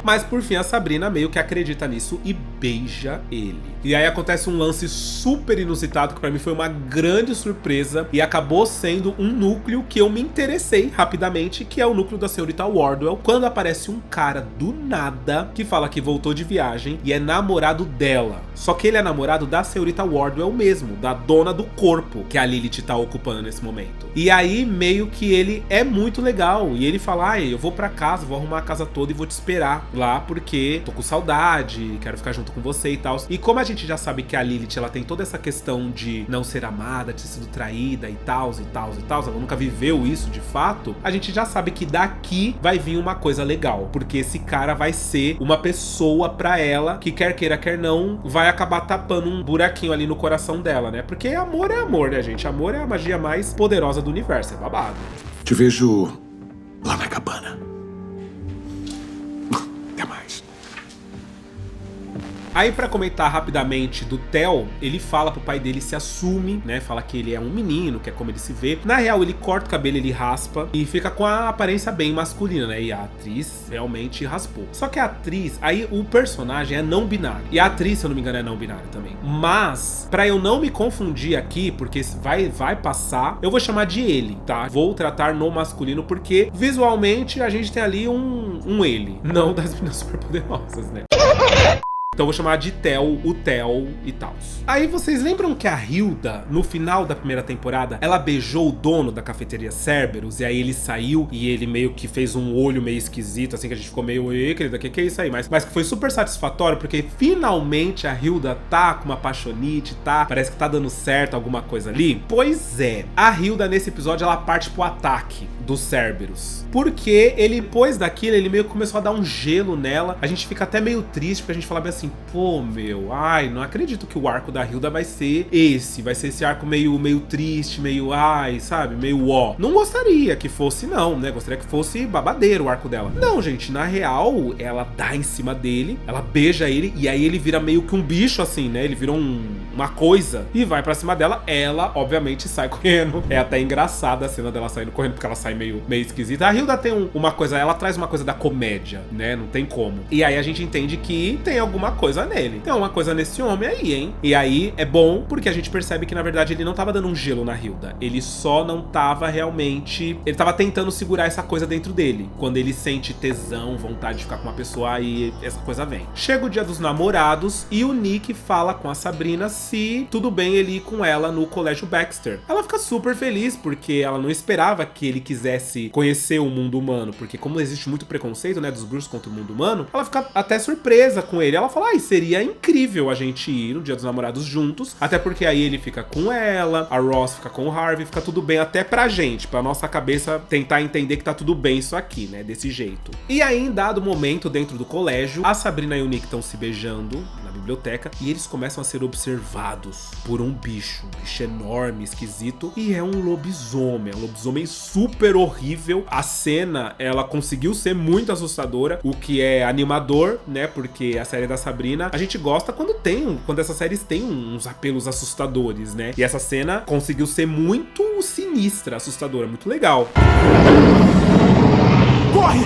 Speaker 1: Mas por fim a Sabrina meio que acredita nisso e beija ele. E aí acontece um lance super inusitado que pra mim foi uma grande surpresa e acabou sendo um núcleo que eu me interessei rapidamente, que é o núcleo da senhorita Wardwell, quando aparece um cara do nada que fala que voltou de viagem e é namorado dela. Só que ele é namorado da senhorita Wardwell mesmo, da dona do corpo que a Lilith tá ocupando nesse momento. E aí meio que ele é muito legal e ele fala, eu vou pra casa, vou arrumar a casa toda e vou te esperar lá porque tô com saudade, quero ficar junto com você e tal. E como a gente já sabe que a Lilith ela tem toda essa questão de não ser amada, de ter sido traída e tal, ela nunca viveu isso de fato, a gente já sabe que daqui vai vir uma coisa legal, porque esse cara vai ser uma pessoa pra ela que quer queira, quer não, vai acabar tapando um buraquinho ali no coração dela, né? Porque amor é amor, né, gente? Amor é a magia mais poderosa do universo, é babado.
Speaker 8: Te vejo lá na cabana. Até mais.
Speaker 1: Aí pra comentar rapidamente do Theo, ele fala pro pai dele, se assume, né, fala que ele é um menino, que é como ele se vê. Na real ele corta o cabelo, ele raspa e fica com a aparência bem masculina, né, e a atriz realmente raspou. Só que a atriz, aí o personagem é não binário, e a atriz, se eu não me engano, é não binária também. Mas, pra eu não me confundir aqui, porque vai passar, eu vou chamar de ele, tá? Vou tratar no masculino porque visualmente a gente tem ali um ele, não das meninas superpoderosas, né? Então eu vou chamar de Theo, o Theo e tal. Aí vocês lembram que a Hilda, no final da primeira temporada, ela beijou o dono da cafeteria Cerberus, e aí ele saiu e ele meio que fez um olho meio esquisito, assim, que a gente ficou meio, querida, que é isso aí? Mas que foi super satisfatório, porque finalmente a Hilda tá com uma paixonite, tá? Parece que tá dando certo alguma coisa ali. Pois é, a Hilda nesse episódio, ela parte pro ataque do Cerberus. Porque ele, depois daquilo, ele meio que começou a dar um gelo nela. A gente fica até meio triste, porque a gente fala bem assim, assim, pô, meu, ai, não acredito que o arco da Hilda vai ser esse. Vai ser esse arco meio triste, meio, ai, sabe, meio ó. Não gostaria que fosse, não, né? Gostaria que fosse babadeiro o arco dela. Não, gente, na real, ela dá em cima dele, ela beija ele, e aí ele vira meio que um bicho, assim, né? Ele vira uma coisa e vai pra cima dela. Ela, obviamente, sai correndo. É até engraçada a cena dela saindo correndo, porque ela sai meio esquisita. A Hilda tem uma coisa, ela traz uma coisa da comédia, né? Não tem como. E aí a gente entende que tem alguma coisa nele. Tem alguma coisa nesse homem aí, hein? E aí é bom porque a gente percebe que, na verdade, ele não tava dando um gelo na Hilda. Ele só não tava realmente... Ele tava tentando segurar essa coisa dentro dele. Quando ele sente tesão, vontade de ficar com uma pessoa, aí essa coisa vem. Chega o dia dos namorados e o Nick fala com a Sabrina se tudo bem ele ir com ela no colégio Baxter. Ela fica super feliz porque ela não esperava que ele quisesse conhecer o mundo humano, porque como existe muito preconceito, né, dos bruxos contra o mundo humano, ela fica até surpresa com ele. Ela fala, ai, seria incrível a gente ir no dia dos namorados juntos, até porque aí ele fica com ela, a Ross fica com o Harvey, fica tudo bem até pra gente, pra nossa cabeça tentar entender que tá tudo bem isso aqui, né, desse jeito. E aí, em dado momento, dentro do colégio, a Sabrina e o Nick estão se beijando na biblioteca e eles começam a ser observados por um bicho enorme, esquisito, e é um lobisomem super horrível. A cena, ela conseguiu ser muito assustadora, o que é animador, né, porque a série da Sabrina, a gente gosta quando essas séries têm uns apelos assustadores, né, e essa cena conseguiu ser muito sinistra, assustadora, muito legal. Corre!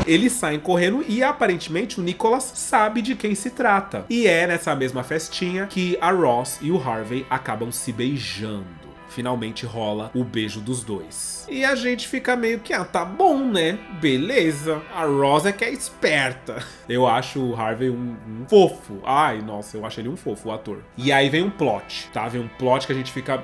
Speaker 1: Eles saem correndo e aparentemente o Nicholas sabe de quem se trata. E é nessa mesma festinha que a Ross e o Harvey acabam se beijando. Finalmente rola o beijo dos dois. E a gente fica meio que, tá bom, né? Beleza. A Ross é que é esperta. Eu acho o Harvey um fofo. Ai, nossa, eu acho ele um fofo, o ator. E aí vem um plot, tá? Vem um plot que a gente fica...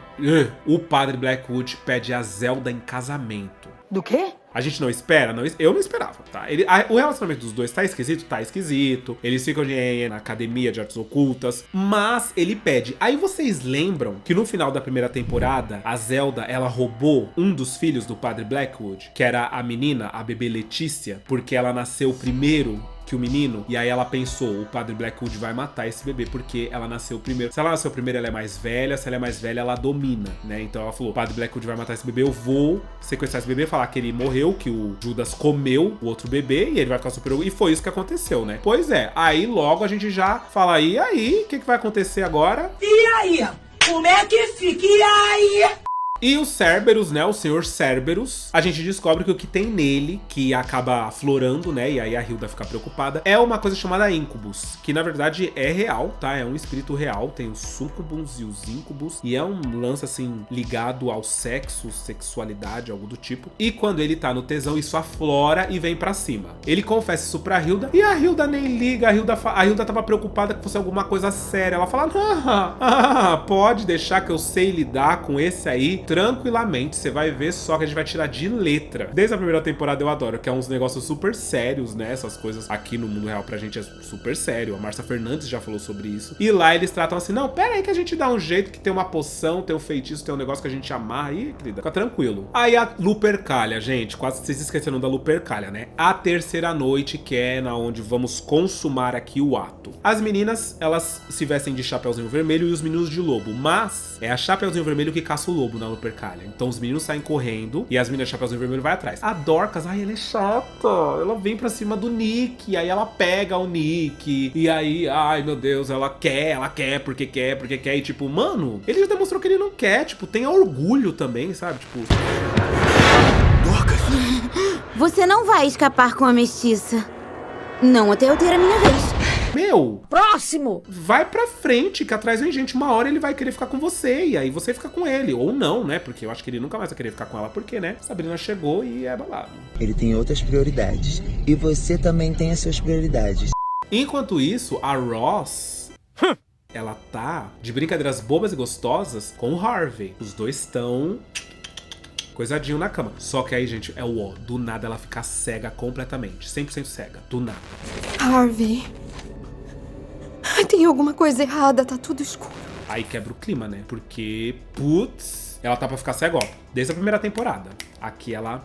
Speaker 1: O padre Blackwood pede a Zelda em casamento.
Speaker 4: Do quê?
Speaker 1: A gente não espera? Não, eu não esperava, tá? O relacionamento dos dois tá esquisito? Tá esquisito. Eles ficam na academia de artes ocultas, mas ele pede. Aí vocês lembram que no final da primeira temporada, a Zelda, ela roubou um dos filhos do padre Blackwood, que era a menina, a bebê Letícia, porque ela nasceu primeiro que o menino, e aí ela pensou, o padre Blackwood vai matar esse bebê porque ela nasceu primeiro. Se ela nasceu primeiro, ela é mais velha, se ela é mais velha, ela domina, né? Então ela falou, o padre Blackwood vai matar esse bebê, eu vou sequestrar esse bebê, falar que ele morreu, que o Judas comeu o outro bebê e ele vai ficar super... E foi isso que aconteceu, né? Pois é, aí logo a gente já fala, e aí, o que vai acontecer agora?
Speaker 3: E aí? Como é que fica? E aí?
Speaker 1: E o Cerberus, né, o senhor Cerberus, a gente descobre que o que tem nele, que acaba aflorando, né, e aí a Hilda fica preocupada, é uma coisa chamada Incubus, que na verdade é real, tá? É um espírito real, tem os Sucubus e os Incubus, e é um lance, assim, ligado ao sexo, sexualidade, algo do tipo. E quando ele tá no tesão, isso aflora e vem pra cima. Ele confessa isso pra Hilda, e a Hilda nem liga, a Hilda tava preocupada que fosse alguma coisa séria. Ela fala, pode deixar que eu sei lidar com esse aí, tranquilamente, você vai ver só que a gente vai tirar de letra. Desde a primeira temporada eu adoro, que é uns negócios super sérios, né? Essas coisas aqui no mundo real pra gente é super sério. A Márcia Fernandes já falou sobre isso. E lá eles tratam assim, não, pera aí que a gente dá um jeito, que tem uma poção, tem um feitiço, tem um negócio que a gente amarra aí, querida, fica tranquilo. Aí a Lupercalia, gente, quase vocês esqueceram da Lupercalia, né? A terceira noite, que é na onde vamos consumar aqui o ato. As meninas, elas se vestem de Chapeuzinho Vermelho e os meninos de lobo, mas é a Chapeuzinho Vermelho que caça o lobo na Lupercalia. Então os meninos saem correndo e as meninas de Chapeuzinho Vermelho vai atrás. A Dorcas, ai, ela é chata. Ela vem pra cima do Nick, aí ela pega o Nick, e aí, ai, meu Deus, ela quer, porque quer, e tipo, mano, ele já demonstrou que ele não quer, tipo, tenha orgulho também, sabe? Tipo...
Speaker 8: Dorcas!
Speaker 5: Você não vai escapar com a mestiça. Não até eu ter a minha vez.
Speaker 1: Meu,
Speaker 4: Próximo!
Speaker 1: vai pra frente, que atrás vem gente. Uma hora ele vai querer ficar com você, e aí você fica com ele. Ou não, né? Porque eu acho que ele nunca mais vai querer ficar com ela, porque, né? Sabrina chegou e é balado.
Speaker 13: Ele tem outras prioridades. E você também tem as suas prioridades.
Speaker 1: Enquanto isso, a Ross... ela tá de brincadeiras bobas e gostosas com o Harvey. Os dois estão... coisadinho na cama. Só que aí, gente, é o ó. Do nada ela fica cega completamente. 100% cega. Do nada.
Speaker 5: Harvey... tem alguma coisa errada, tá tudo escuro.
Speaker 1: Aí quebra o clima, né? Porque, putz, ela tá pra ficar cega, ó. Desde a primeira temporada. Aqui ela...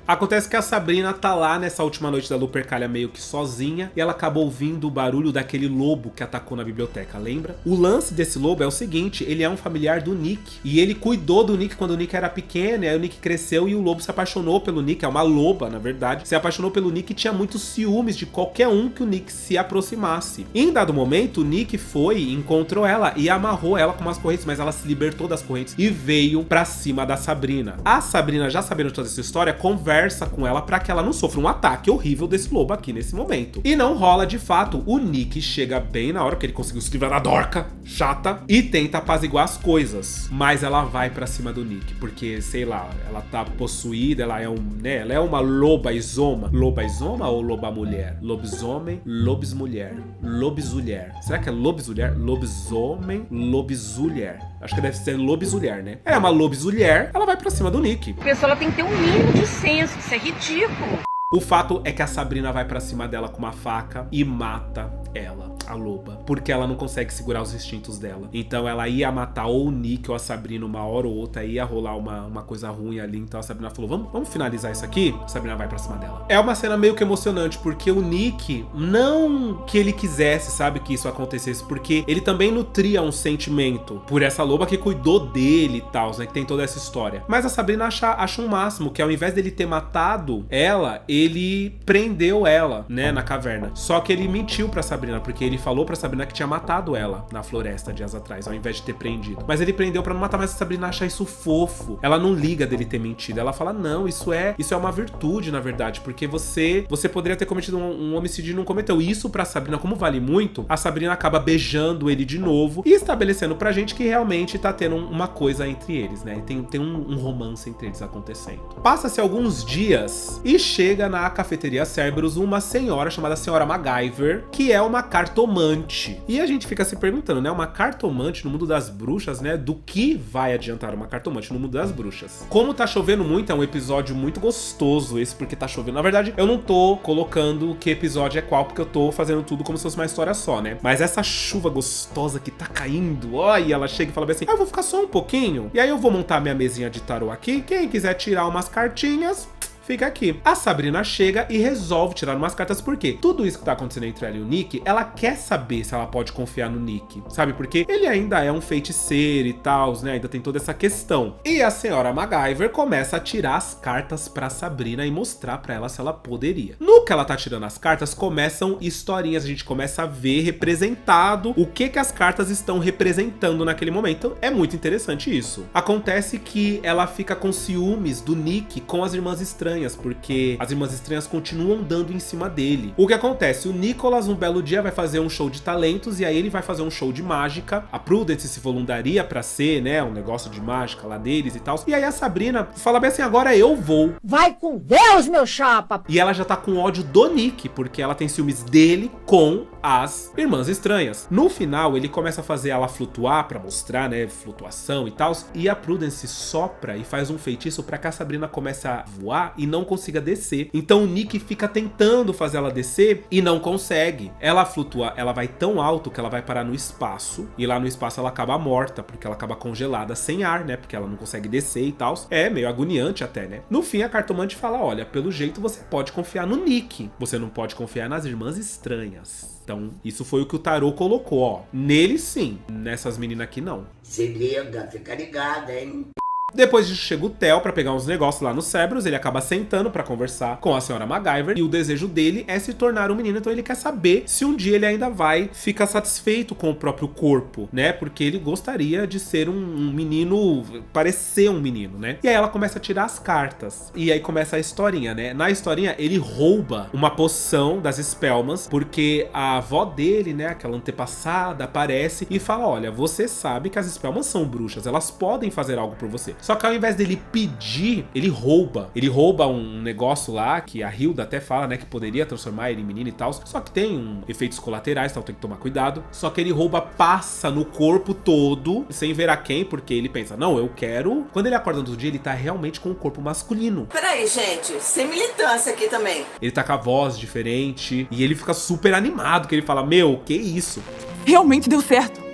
Speaker 1: Acontece que a Sabrina tá lá nessa última noite da Lupercalia meio que sozinha e ela acaba ouvindo o barulho daquele lobo que atacou na biblioteca, lembra? O lance desse lobo é o seguinte, ele é um familiar do Nick e ele cuidou do Nick quando o Nick era pequeno, e aí o Nick cresceu e o lobo se apaixonou pelo Nick, é uma loba na verdade, se apaixonou pelo Nick e tinha muitos ciúmes de qualquer um que o Nick se aproximasse. Em dado momento, o Nick foi e encontrou ela e amarrou ela com umas correntes, mas ela se libertou das correntes e veio pra cima da Sabrina. A Sabrina, já sabendo toda essa história, conversa com ela pra que ela não sofra um ataque horrível desse lobo aqui nesse momento. E não rola de fato. O Nick chega bem na hora que ele conseguiu se livrar da Dorca chata e tenta apaziguar as coisas, mas ela vai pra cima do Nick, porque, sei lá, ela tá possuída, ela é ela é uma loba-isoma. Loba-isoma ou loba-mulher? Lobisomem, lobismulher, lobisulher. Será que é lobisulher? Lobisomem, lobisulher. Acho que deve ser lobisulher, né? É uma lobisulher, ela vai pra cima do Nick.
Speaker 4: A pessoa tem que ter um mínimo de senso, isso é ridículo.
Speaker 1: O fato é que a Sabrina vai pra cima dela com uma faca e mata ela, a loba, porque ela não consegue segurar os instintos dela. Então ela ia matar ou o Nick ou a Sabrina uma hora ou outra, ia rolar uma coisa ruim ali. Então a Sabrina falou, vamos finalizar isso aqui? A Sabrina vai pra cima dela. É uma cena meio que emocionante, porque o Nick, não que ele quisesse, sabe, que isso acontecesse, porque ele também nutria um sentimento por essa loba que cuidou dele e tal, né, que tem toda essa história. Mas a Sabrina acha um máximo, que ao invés dele ter matado ela, ele prendeu ela, né, na caverna. Só que ele mentiu pra Sabrina, porque ele falou pra Sabrina que tinha matado ela na floresta dias atrás, ao invés de ter prendido. Mas ele prendeu pra não matar, mas a Sabrina acha isso fofo. Ela não liga dele ter mentido. Ela fala, não, isso é uma virtude, na verdade, porque você poderia ter cometido um homicídio e não cometeu. Isso pra Sabrina, como vale muito, a Sabrina acaba beijando ele de novo e estabelecendo pra gente que realmente tá tendo uma coisa entre eles, né? Tem um romance entre eles acontecendo. Passa-se alguns dias e chega na cafeteria Cerberus uma senhora chamada Senhora MacGyver, que é uma cartomante. E a gente fica se perguntando, né? Uma cartomante no mundo das bruxas, né? Do que vai adiantar uma cartomante no mundo das bruxas? Como tá chovendo muito, é um episódio muito gostoso esse, porque tá chovendo. Na verdade, eu não tô colocando que episódio é qual, porque eu tô fazendo tudo como se fosse uma história só, né? Mas essa chuva gostosa que tá caindo, ó, e ela chega e fala bem assim, eu vou ficar só um pouquinho, e aí eu vou montar minha mesinha de tarô aqui. Quem quiser tirar umas cartinhas, fica aqui. A Sabrina chega e resolve tirar umas cartas, porque tudo isso que tá acontecendo entre ela e o Nick, ela quer saber se ela pode confiar no Nick, sabe? Porque ele ainda é um feiticeiro e tal, né? Ainda tem toda essa questão. E a senhora MacGyver começa a tirar as cartas pra Sabrina e mostrar pra ela se ela poderia. No que ela tá tirando as cartas, começam historinhas, a gente começa a ver representado o que as cartas estão representando naquele momento. É muito interessante isso. Acontece que ela fica com ciúmes do Nick com as Irmãs Estranhas, porque as Irmãs Estranhas continuam dando em cima dele. O que acontece? O Nicholas, um belo dia, vai fazer um show de talentos, e aí ele vai fazer um show de mágica. A Prudence se voluntaria pra ser, né, um negócio de mágica lá deles e tal. E aí a Sabrina fala bem assim, agora eu vou.
Speaker 4: Vai com Deus, meu chapa!
Speaker 1: E ela já tá com ódio do Nick, porque ela tem ciúmes dele com as Irmãs Estranhas. No final, ele começa a fazer ela flutuar pra mostrar, né, flutuação e tal. E a Prudence sopra e faz um feitiço pra que a Sabrina comece a voar e não consiga descer. Então o Nick fica tentando fazer ela descer e não consegue. Ela flutua, ela vai tão alto que ela vai parar no espaço, e lá no espaço ela acaba morta, porque ela acaba congelada sem ar, né, porque ela não consegue descer e tal. É meio agoniante até, né. No fim, a cartomante fala, olha, pelo jeito você pode confiar no Nick, você não pode confiar nas Irmãs Estranhas. Então, isso foi o que o tarô colocou, ó. Nele sim, nessas meninas aqui não.
Speaker 3: Se liga, fica ligado, hein?
Speaker 1: Depois disso chega o Theo pra pegar uns negócios lá no Cerberus, ele acaba sentando pra conversar com a senhora MacGyver, e o desejo dele é se tornar um menino, então ele quer saber se um dia ele ainda vai ficar satisfeito com o próprio corpo, né, porque ele gostaria de ser um menino, parecer um menino, né. E aí ela começa a tirar as cartas, e aí começa a historinha, né. Na historinha ele rouba uma poção das Spellmans, porque a avó dele, né, aquela antepassada, aparece e fala, olha, você sabe que as Spellmans são bruxas, elas podem fazer algo por você. Só que ao invés dele pedir, ele rouba. Ele rouba um negócio lá, que a Hilda até fala, né, que poderia transformar ele em menino e tal. Só que tem efeitos colaterais, então tem que tomar cuidado. Só que ele rouba, passa no corpo todo, sem ver a quem, porque ele pensa, não, eu quero... Quando ele acorda no outro dia, ele tá realmente com o corpo masculino.
Speaker 14: Peraí, gente, sem militância aqui também.
Speaker 1: Ele tá com a voz diferente, e ele fica super animado, que ele fala, meu, que isso?
Speaker 10: Realmente deu certo.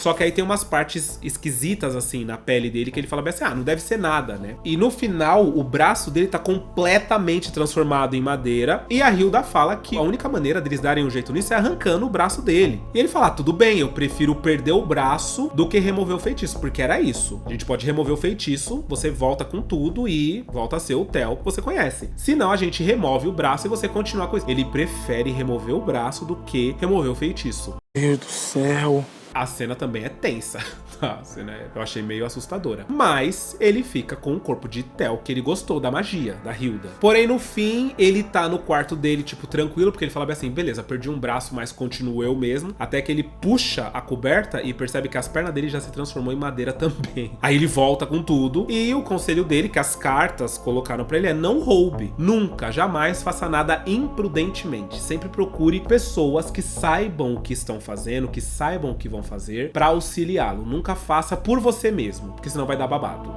Speaker 1: Só que aí tem umas partes esquisitas, assim, na pele dele, que ele fala bem assim, não deve ser nada, né? E no final, o braço dele tá completamente transformado em madeira, e a Hilda fala que a única maneira deles darem um jeito nisso é arrancando o braço dele. E ele fala, tudo bem, eu prefiro perder o braço do que remover o feitiço, porque era isso. A gente pode remover o feitiço, você volta com tudo e volta a ser o Theo que você conhece. Se não, a gente remove o braço e você continua com isso. Ele prefere remover o braço do que remover o feitiço.
Speaker 15: Meu Deus do céu.
Speaker 1: A cena também é tensa. A cena eu achei meio assustadora. Mas ele fica com o corpo de Theo, que ele gostou da magia, da Hilda. Porém, no fim, ele tá no quarto dele, tipo, tranquilo, porque ele fala bem assim, beleza, perdi um braço, mas continuo eu mesmo. Até que ele puxa a coberta e percebe que as pernas dele já se transformou em madeira também. Aí ele volta com tudo. E o conselho dele, que as cartas colocaram pra ele, é não roube. Nunca, jamais faça nada imprudentemente. Sempre procure pessoas que saibam o que estão fazendo, que saibam o que vão fazer pra auxiliá-lo. Nunca faça por você mesmo, porque senão vai dar babado.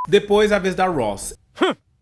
Speaker 1: Depois a vez da Ross.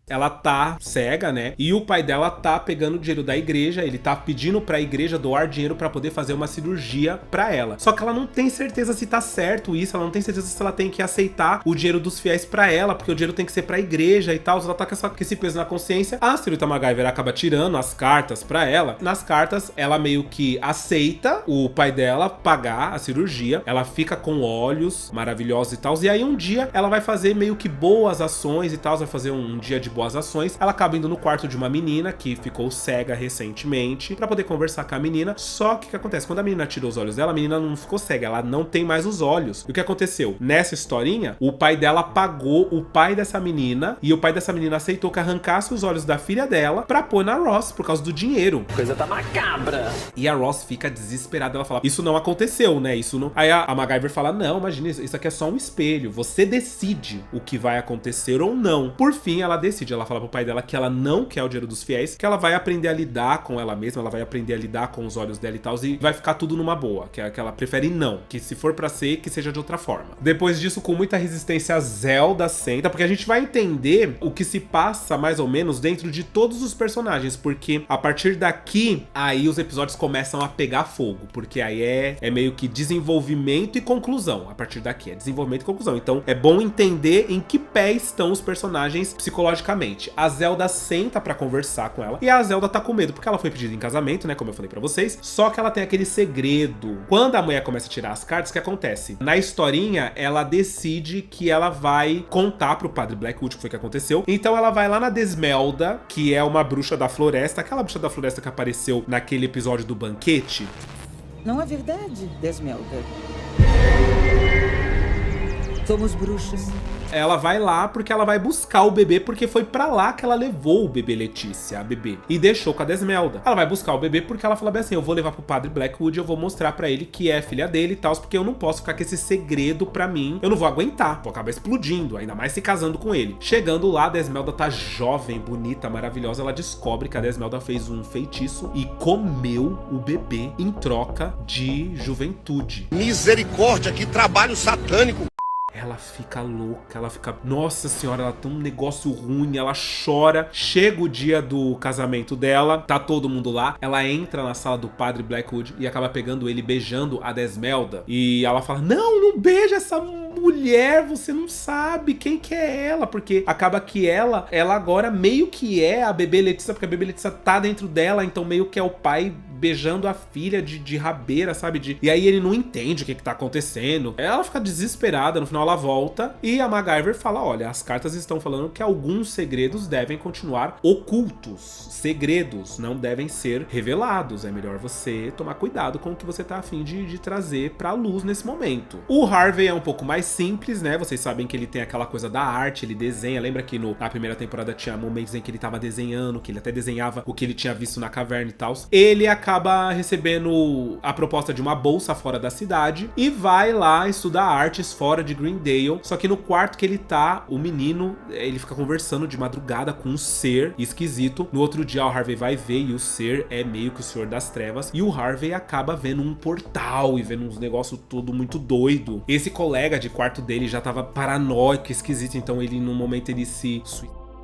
Speaker 1: Ela tá cega, né? E o pai dela tá pegando dinheiro da igreja, ele tá pedindo pra igreja doar dinheiro pra poder fazer uma cirurgia pra ela. Só que ela não tem certeza se tá certo isso, ela não tem certeza se ela tem que aceitar o dinheiro dos fiéis pra ela, porque o dinheiro tem que ser pra igreja e tal. Ela tá com esse peso na consciência. A senhorita MacGyver acaba tirando as cartas pra ela. Nas cartas, ela meio que aceita o pai dela pagar a cirurgia. Ela fica com olhos maravilhosos e tal. E aí um dia ela vai fazer meio que boas ações e tal, vai fazer um dia de boas ações. Ela acaba indo no quarto de uma menina que ficou cega recentemente pra poder conversar com a menina. Só que o que acontece? Quando a menina tirou os olhos dela, a menina não ficou cega, ela não tem mais os olhos. E o que aconteceu? Nessa historinha, o pai dela pagou o pai dessa menina e o pai dessa menina aceitou que arrancasse os olhos da filha dela pra pôr na Ross por causa do dinheiro.
Speaker 15: Coisa tá macabra.
Speaker 1: E a Ross fica desesperada, ela fala, isso não aconteceu, né? Isso não... Aí a MacGyver fala, não, imagina, isso aqui é só um espelho, você decide o que vai acontecer ou não. Por fim, ela decide, ela fala pro pai dela que ela não quer o dinheiro dos fiéis, que ela vai aprender a lidar com ela mesma, ela vai aprender a lidar com os olhos dela e tal, e vai ficar tudo numa boa, que ela prefere não, que se for pra ser, que seja de outra forma. Depois disso, com muita resistência, a Zelda senta, porque a gente vai entender o que se passa mais ou menos dentro de todos os personagens, porque a partir daqui, aí os episódios começam a pegar fogo, porque aí é meio que desenvolvimento e conclusão. A partir daqui é desenvolvimento e conclusão. Então é bom entender em que pé estão os personagens psicologicamente. A Zelda senta pra conversar com ela e a Zelda tá com medo, porque ela foi pedida em casamento, né, como eu falei pra vocês, só que ela tem aquele segredo. Quando a mulher começa a tirar as cartas, o que acontece? Na historinha, ela decide que ela vai contar pro padre Blackwood o que foi que aconteceu. Então ela vai lá na Desmelda, que é uma bruxa da floresta, aquela bruxa da floresta que apareceu naquele episódio do banquete.
Speaker 12: Não é verdade, Desmelda. Somos bruxas.
Speaker 1: Ela vai lá porque ela vai buscar o bebê, porque foi pra lá que ela levou o bebê Letícia, a bebê, e deixou com a Desmelda. Ela vai buscar o bebê porque ela fala bem assim, eu vou levar pro padre Blackwood, eu vou mostrar pra ele que é filha dele e tal, porque eu não posso ficar com esse segredo pra mim, eu não vou aguentar, vou acabar explodindo, ainda mais se casando com ele. Chegando lá, a Desmelda tá jovem, bonita, maravilhosa, ela descobre que a Desmelda fez um feitiço e comeu o bebê em troca de juventude.
Speaker 16: Misericórdia, que trabalho satânico!
Speaker 1: Ela fica louca, ela fica... Nossa senhora, ela tem um negócio ruim, ela chora. Chega o dia do casamento dela, tá todo mundo lá. Ela entra na sala do padre Blackwood e acaba pegando ele, beijando a Desmelda. E ela fala, não beija essa mulher, você não sabe quem que é ela. Porque acaba que ela agora meio que é a bebê Letícia, porque a bebê Letícia tá dentro dela, então meio que é o pai beijando a filha de rabeira, sabe? E aí ele não entende o que tá acontecendo. Ela fica desesperada, no final ela volta e a MacGyver fala, olha, as cartas estão falando que alguns segredos devem continuar ocultos. Segredos não devem ser revelados. É melhor você tomar cuidado com o que você tá afim de trazer pra luz nesse momento. O Harvey é um pouco mais simples, né? Vocês sabem que ele tem aquela coisa da arte, ele desenha. Lembra que na primeira temporada tinha momentos em que ele tava desenhando, que ele até desenhava o que ele tinha visto na caverna e tal. Ele acaba recebendo a proposta de uma bolsa fora da cidade e vai lá estudar artes fora de Greendale. Só que no quarto que ele tá, o menino, ele fica conversando de madrugada com um ser esquisito. No outro dia o Harvey vai ver e o ser é meio que o Senhor das Trevas. E o Harvey acaba vendo um portal e vendo uns negócios todo muito doido. Esse colega de quarto dele já tava paranoico, esquisito. Então ele, no momento, ele se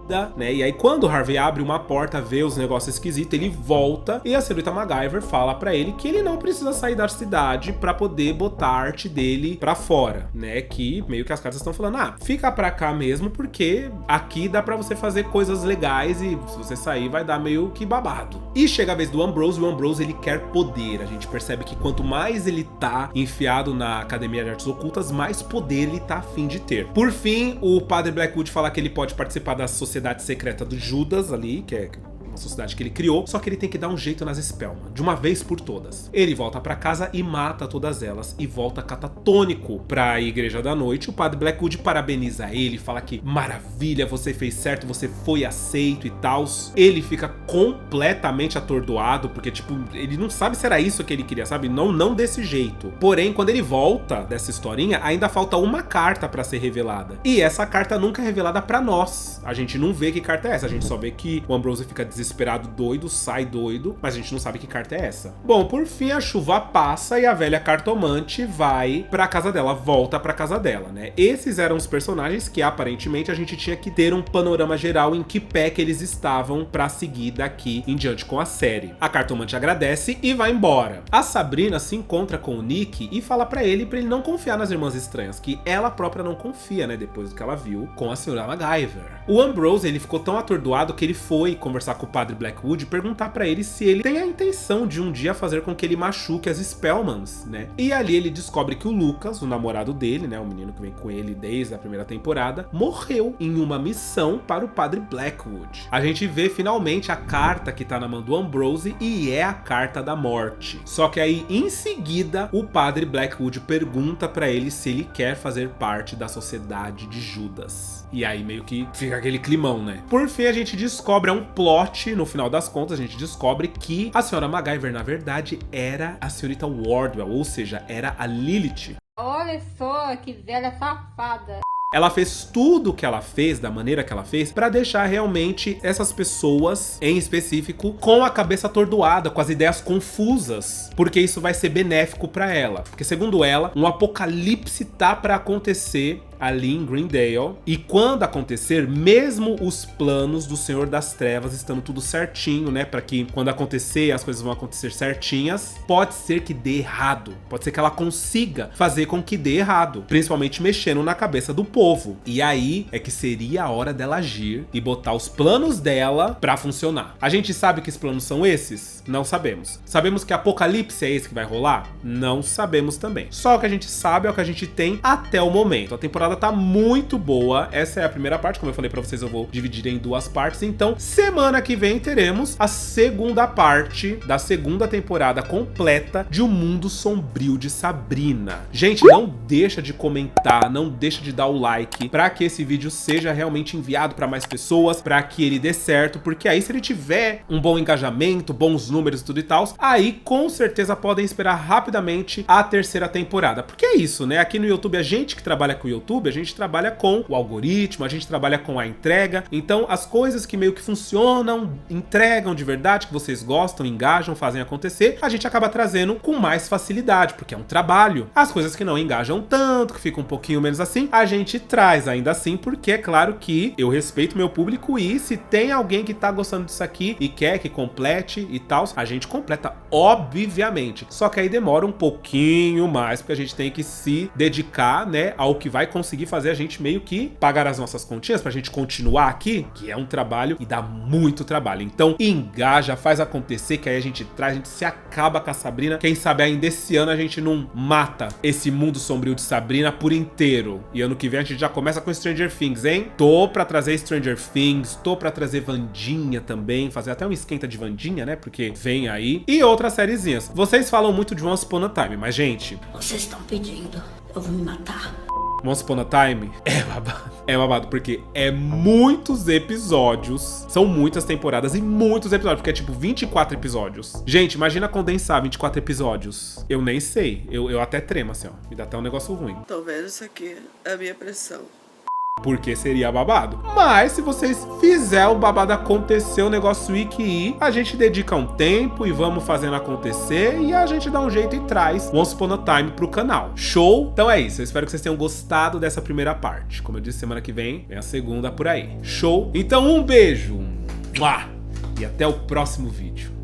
Speaker 1: né? E aí quando o Harvey abre uma porta, vê os negócios esquisitos, ele volta e a senhorita MacGyver fala pra ele que ele não precisa sair da cidade pra poder botar a arte dele pra fora, né? Que meio que as cartas estão falando, fica pra cá mesmo, porque aqui dá pra você fazer coisas legais e se você sair vai dar meio que babado. E chega a vez do Ambrose, o Ambrose ele quer poder. A gente percebe que quanto mais ele tá enfiado na Academia de Artes Ocultas, mais poder ele tá a fim de ter. Por fim, o Padre Blackwood fala que ele pode participar da sociedade secreta do Judas ali, que é uma sociedade que ele criou, só que ele tem que dar um jeito nas Spellman, de uma vez por todas. Ele volta pra casa e mata todas elas e volta catatônico pra Igreja da Noite. O Padre Blackwood parabeniza ele, fala que maravilha, você fez certo, você foi aceito e tal. Ele fica completamente atordoado, porque tipo, ele não sabe se era isso que ele queria, sabe? Não desse jeito. Porém, quando ele volta dessa historinha, ainda falta uma carta pra ser revelada. E essa carta nunca é revelada pra nós. A gente não vê que carta é essa, a gente só vê que o Ambrose fica desesperado, doido, sai doido, mas a gente não sabe que carta é essa. Bom, por fim a chuva passa e a velha cartomante vai pra casa dela, volta pra casa dela, né? Esses eram os personagens que aparentemente a gente tinha que ter um panorama geral em que pé que eles estavam pra seguir daqui em diante com a série. A cartomante agradece e vai embora. A Sabrina se encontra com o Nick e fala pra ele não confiar nas Irmãs Estranhas, que ela própria não confia, né? Depois do que ela viu com a senhora MacGyver. O Ambrose, ele ficou tão atordoado que ele foi conversar com o Padre Blackwood e perguntar pra ele se ele tem a intenção de um dia fazer com que ele machuque as Spellmans, né? E ali ele descobre que o Lucas, o namorado dele, né, o menino que vem com ele desde a primeira temporada, morreu em uma missão para o Padre Blackwood. A gente vê finalmente a carta que tá na mão do Ambrose e é a carta da morte. Só que aí, em seguida, o Padre Blackwood pergunta pra ele se ele quer fazer parte da Sociedade de Judas. E aí meio que fica aquele climão, né? Por fim, a gente descobre um plot, no final das contas, a gente descobre que a senhora MacGyver, na verdade, era a senhorita Wardwell, ou seja, era a Lilith.
Speaker 17: Olha só que velha safada.
Speaker 1: Ela fez tudo o que ela fez, da maneira que ela fez, pra deixar realmente essas pessoas, em específico, com a cabeça atordoada, com as ideias confusas, porque isso vai ser benéfico pra ela. Porque, segundo ela, um apocalipse tá pra acontecer ali em Greendale, e quando acontecer, mesmo os planos do Senhor das Trevas estando tudo certinho, né, pra que quando acontecer, as coisas vão acontecer certinhas, pode ser que dê errado, pode ser que ela consiga fazer com que dê errado, principalmente mexendo na cabeça do povo, e aí é que seria a hora dela agir e botar os planos dela pra funcionar. A gente sabe que os planos são esses? Não sabemos. Sabemos que apocalipse é esse que vai rolar? Não sabemos também. Só o que a gente sabe é o que a gente tem até o momento. A temporada tá muito boa. Essa é a primeira parte, como eu falei pra vocês, eu vou dividir em duas partes. Então, semana que vem teremos a segunda parte da segunda temporada completa de O Mundo Sombrio de Sabrina. Gente, não deixa de comentar, não deixa de dar o like pra que esse vídeo seja realmente enviado pra mais pessoas, pra que ele dê certo, porque aí se ele tiver um bom engajamento, bons números e tudo e tal, aí com certeza podem esperar rapidamente a terceira temporada. Porque é isso, né? Aqui no YouTube, a gente que trabalha com o YouTube, a gente trabalha com o algoritmo, a gente trabalha com a entrega, então as coisas que meio que funcionam, entregam de verdade, que vocês gostam, engajam, fazem acontecer, a gente acaba trazendo com mais facilidade, porque é um trabalho. As coisas que não engajam tanto, que ficam um pouquinho menos assim, a gente traz ainda assim, porque é claro que eu respeito meu público e se tem alguém que tá gostando disso aqui e quer que complete e tal, a gente completa, obviamente. Só que aí demora um pouquinho mais, porque a gente tem que se dedicar, né, ao que vai conseguir fazer a gente meio que pagar as nossas continhas pra gente continuar aqui, que é um trabalho e dá muito trabalho. Então engaja, faz acontecer, que aí a gente traz, a gente se acaba com a Sabrina. Quem sabe ainda esse ano a gente não mata esse mundo sombrio de Sabrina por inteiro. E ano que vem a gente já começa com Stranger Things, hein? Tô pra trazer Stranger Things, tô pra trazer Wandinha também, fazer até um esquenta de Wandinha, né? Porque vem aí. E outras sériezinhas. Vocês falam muito de Once Upon a Time, mas gente...
Speaker 3: Vocês estão pedindo, eu vou me matar.
Speaker 1: Once Upon a Time é babado. É babado, porque é muitos episódios, são muitas temporadas e muitos episódios, porque é tipo 24 episódios. Gente, imagina condensar 24 episódios. Eu nem sei, eu até tremo assim, ó. Me dá até um negócio ruim.
Speaker 14: Talvez isso aqui é a minha pressão.
Speaker 1: porque seria babado. Mas se vocês fizerem o babado acontecer, o negócio ir que ir, a gente dedica um tempo e vamos fazendo acontecer e a gente dá um jeito e traz Once Upon a Time pro canal. Show? Então é isso, eu espero que vocês tenham gostado dessa primeira parte. Como eu disse, semana que vem a segunda por aí. Show? Então um beijo! E até o próximo vídeo.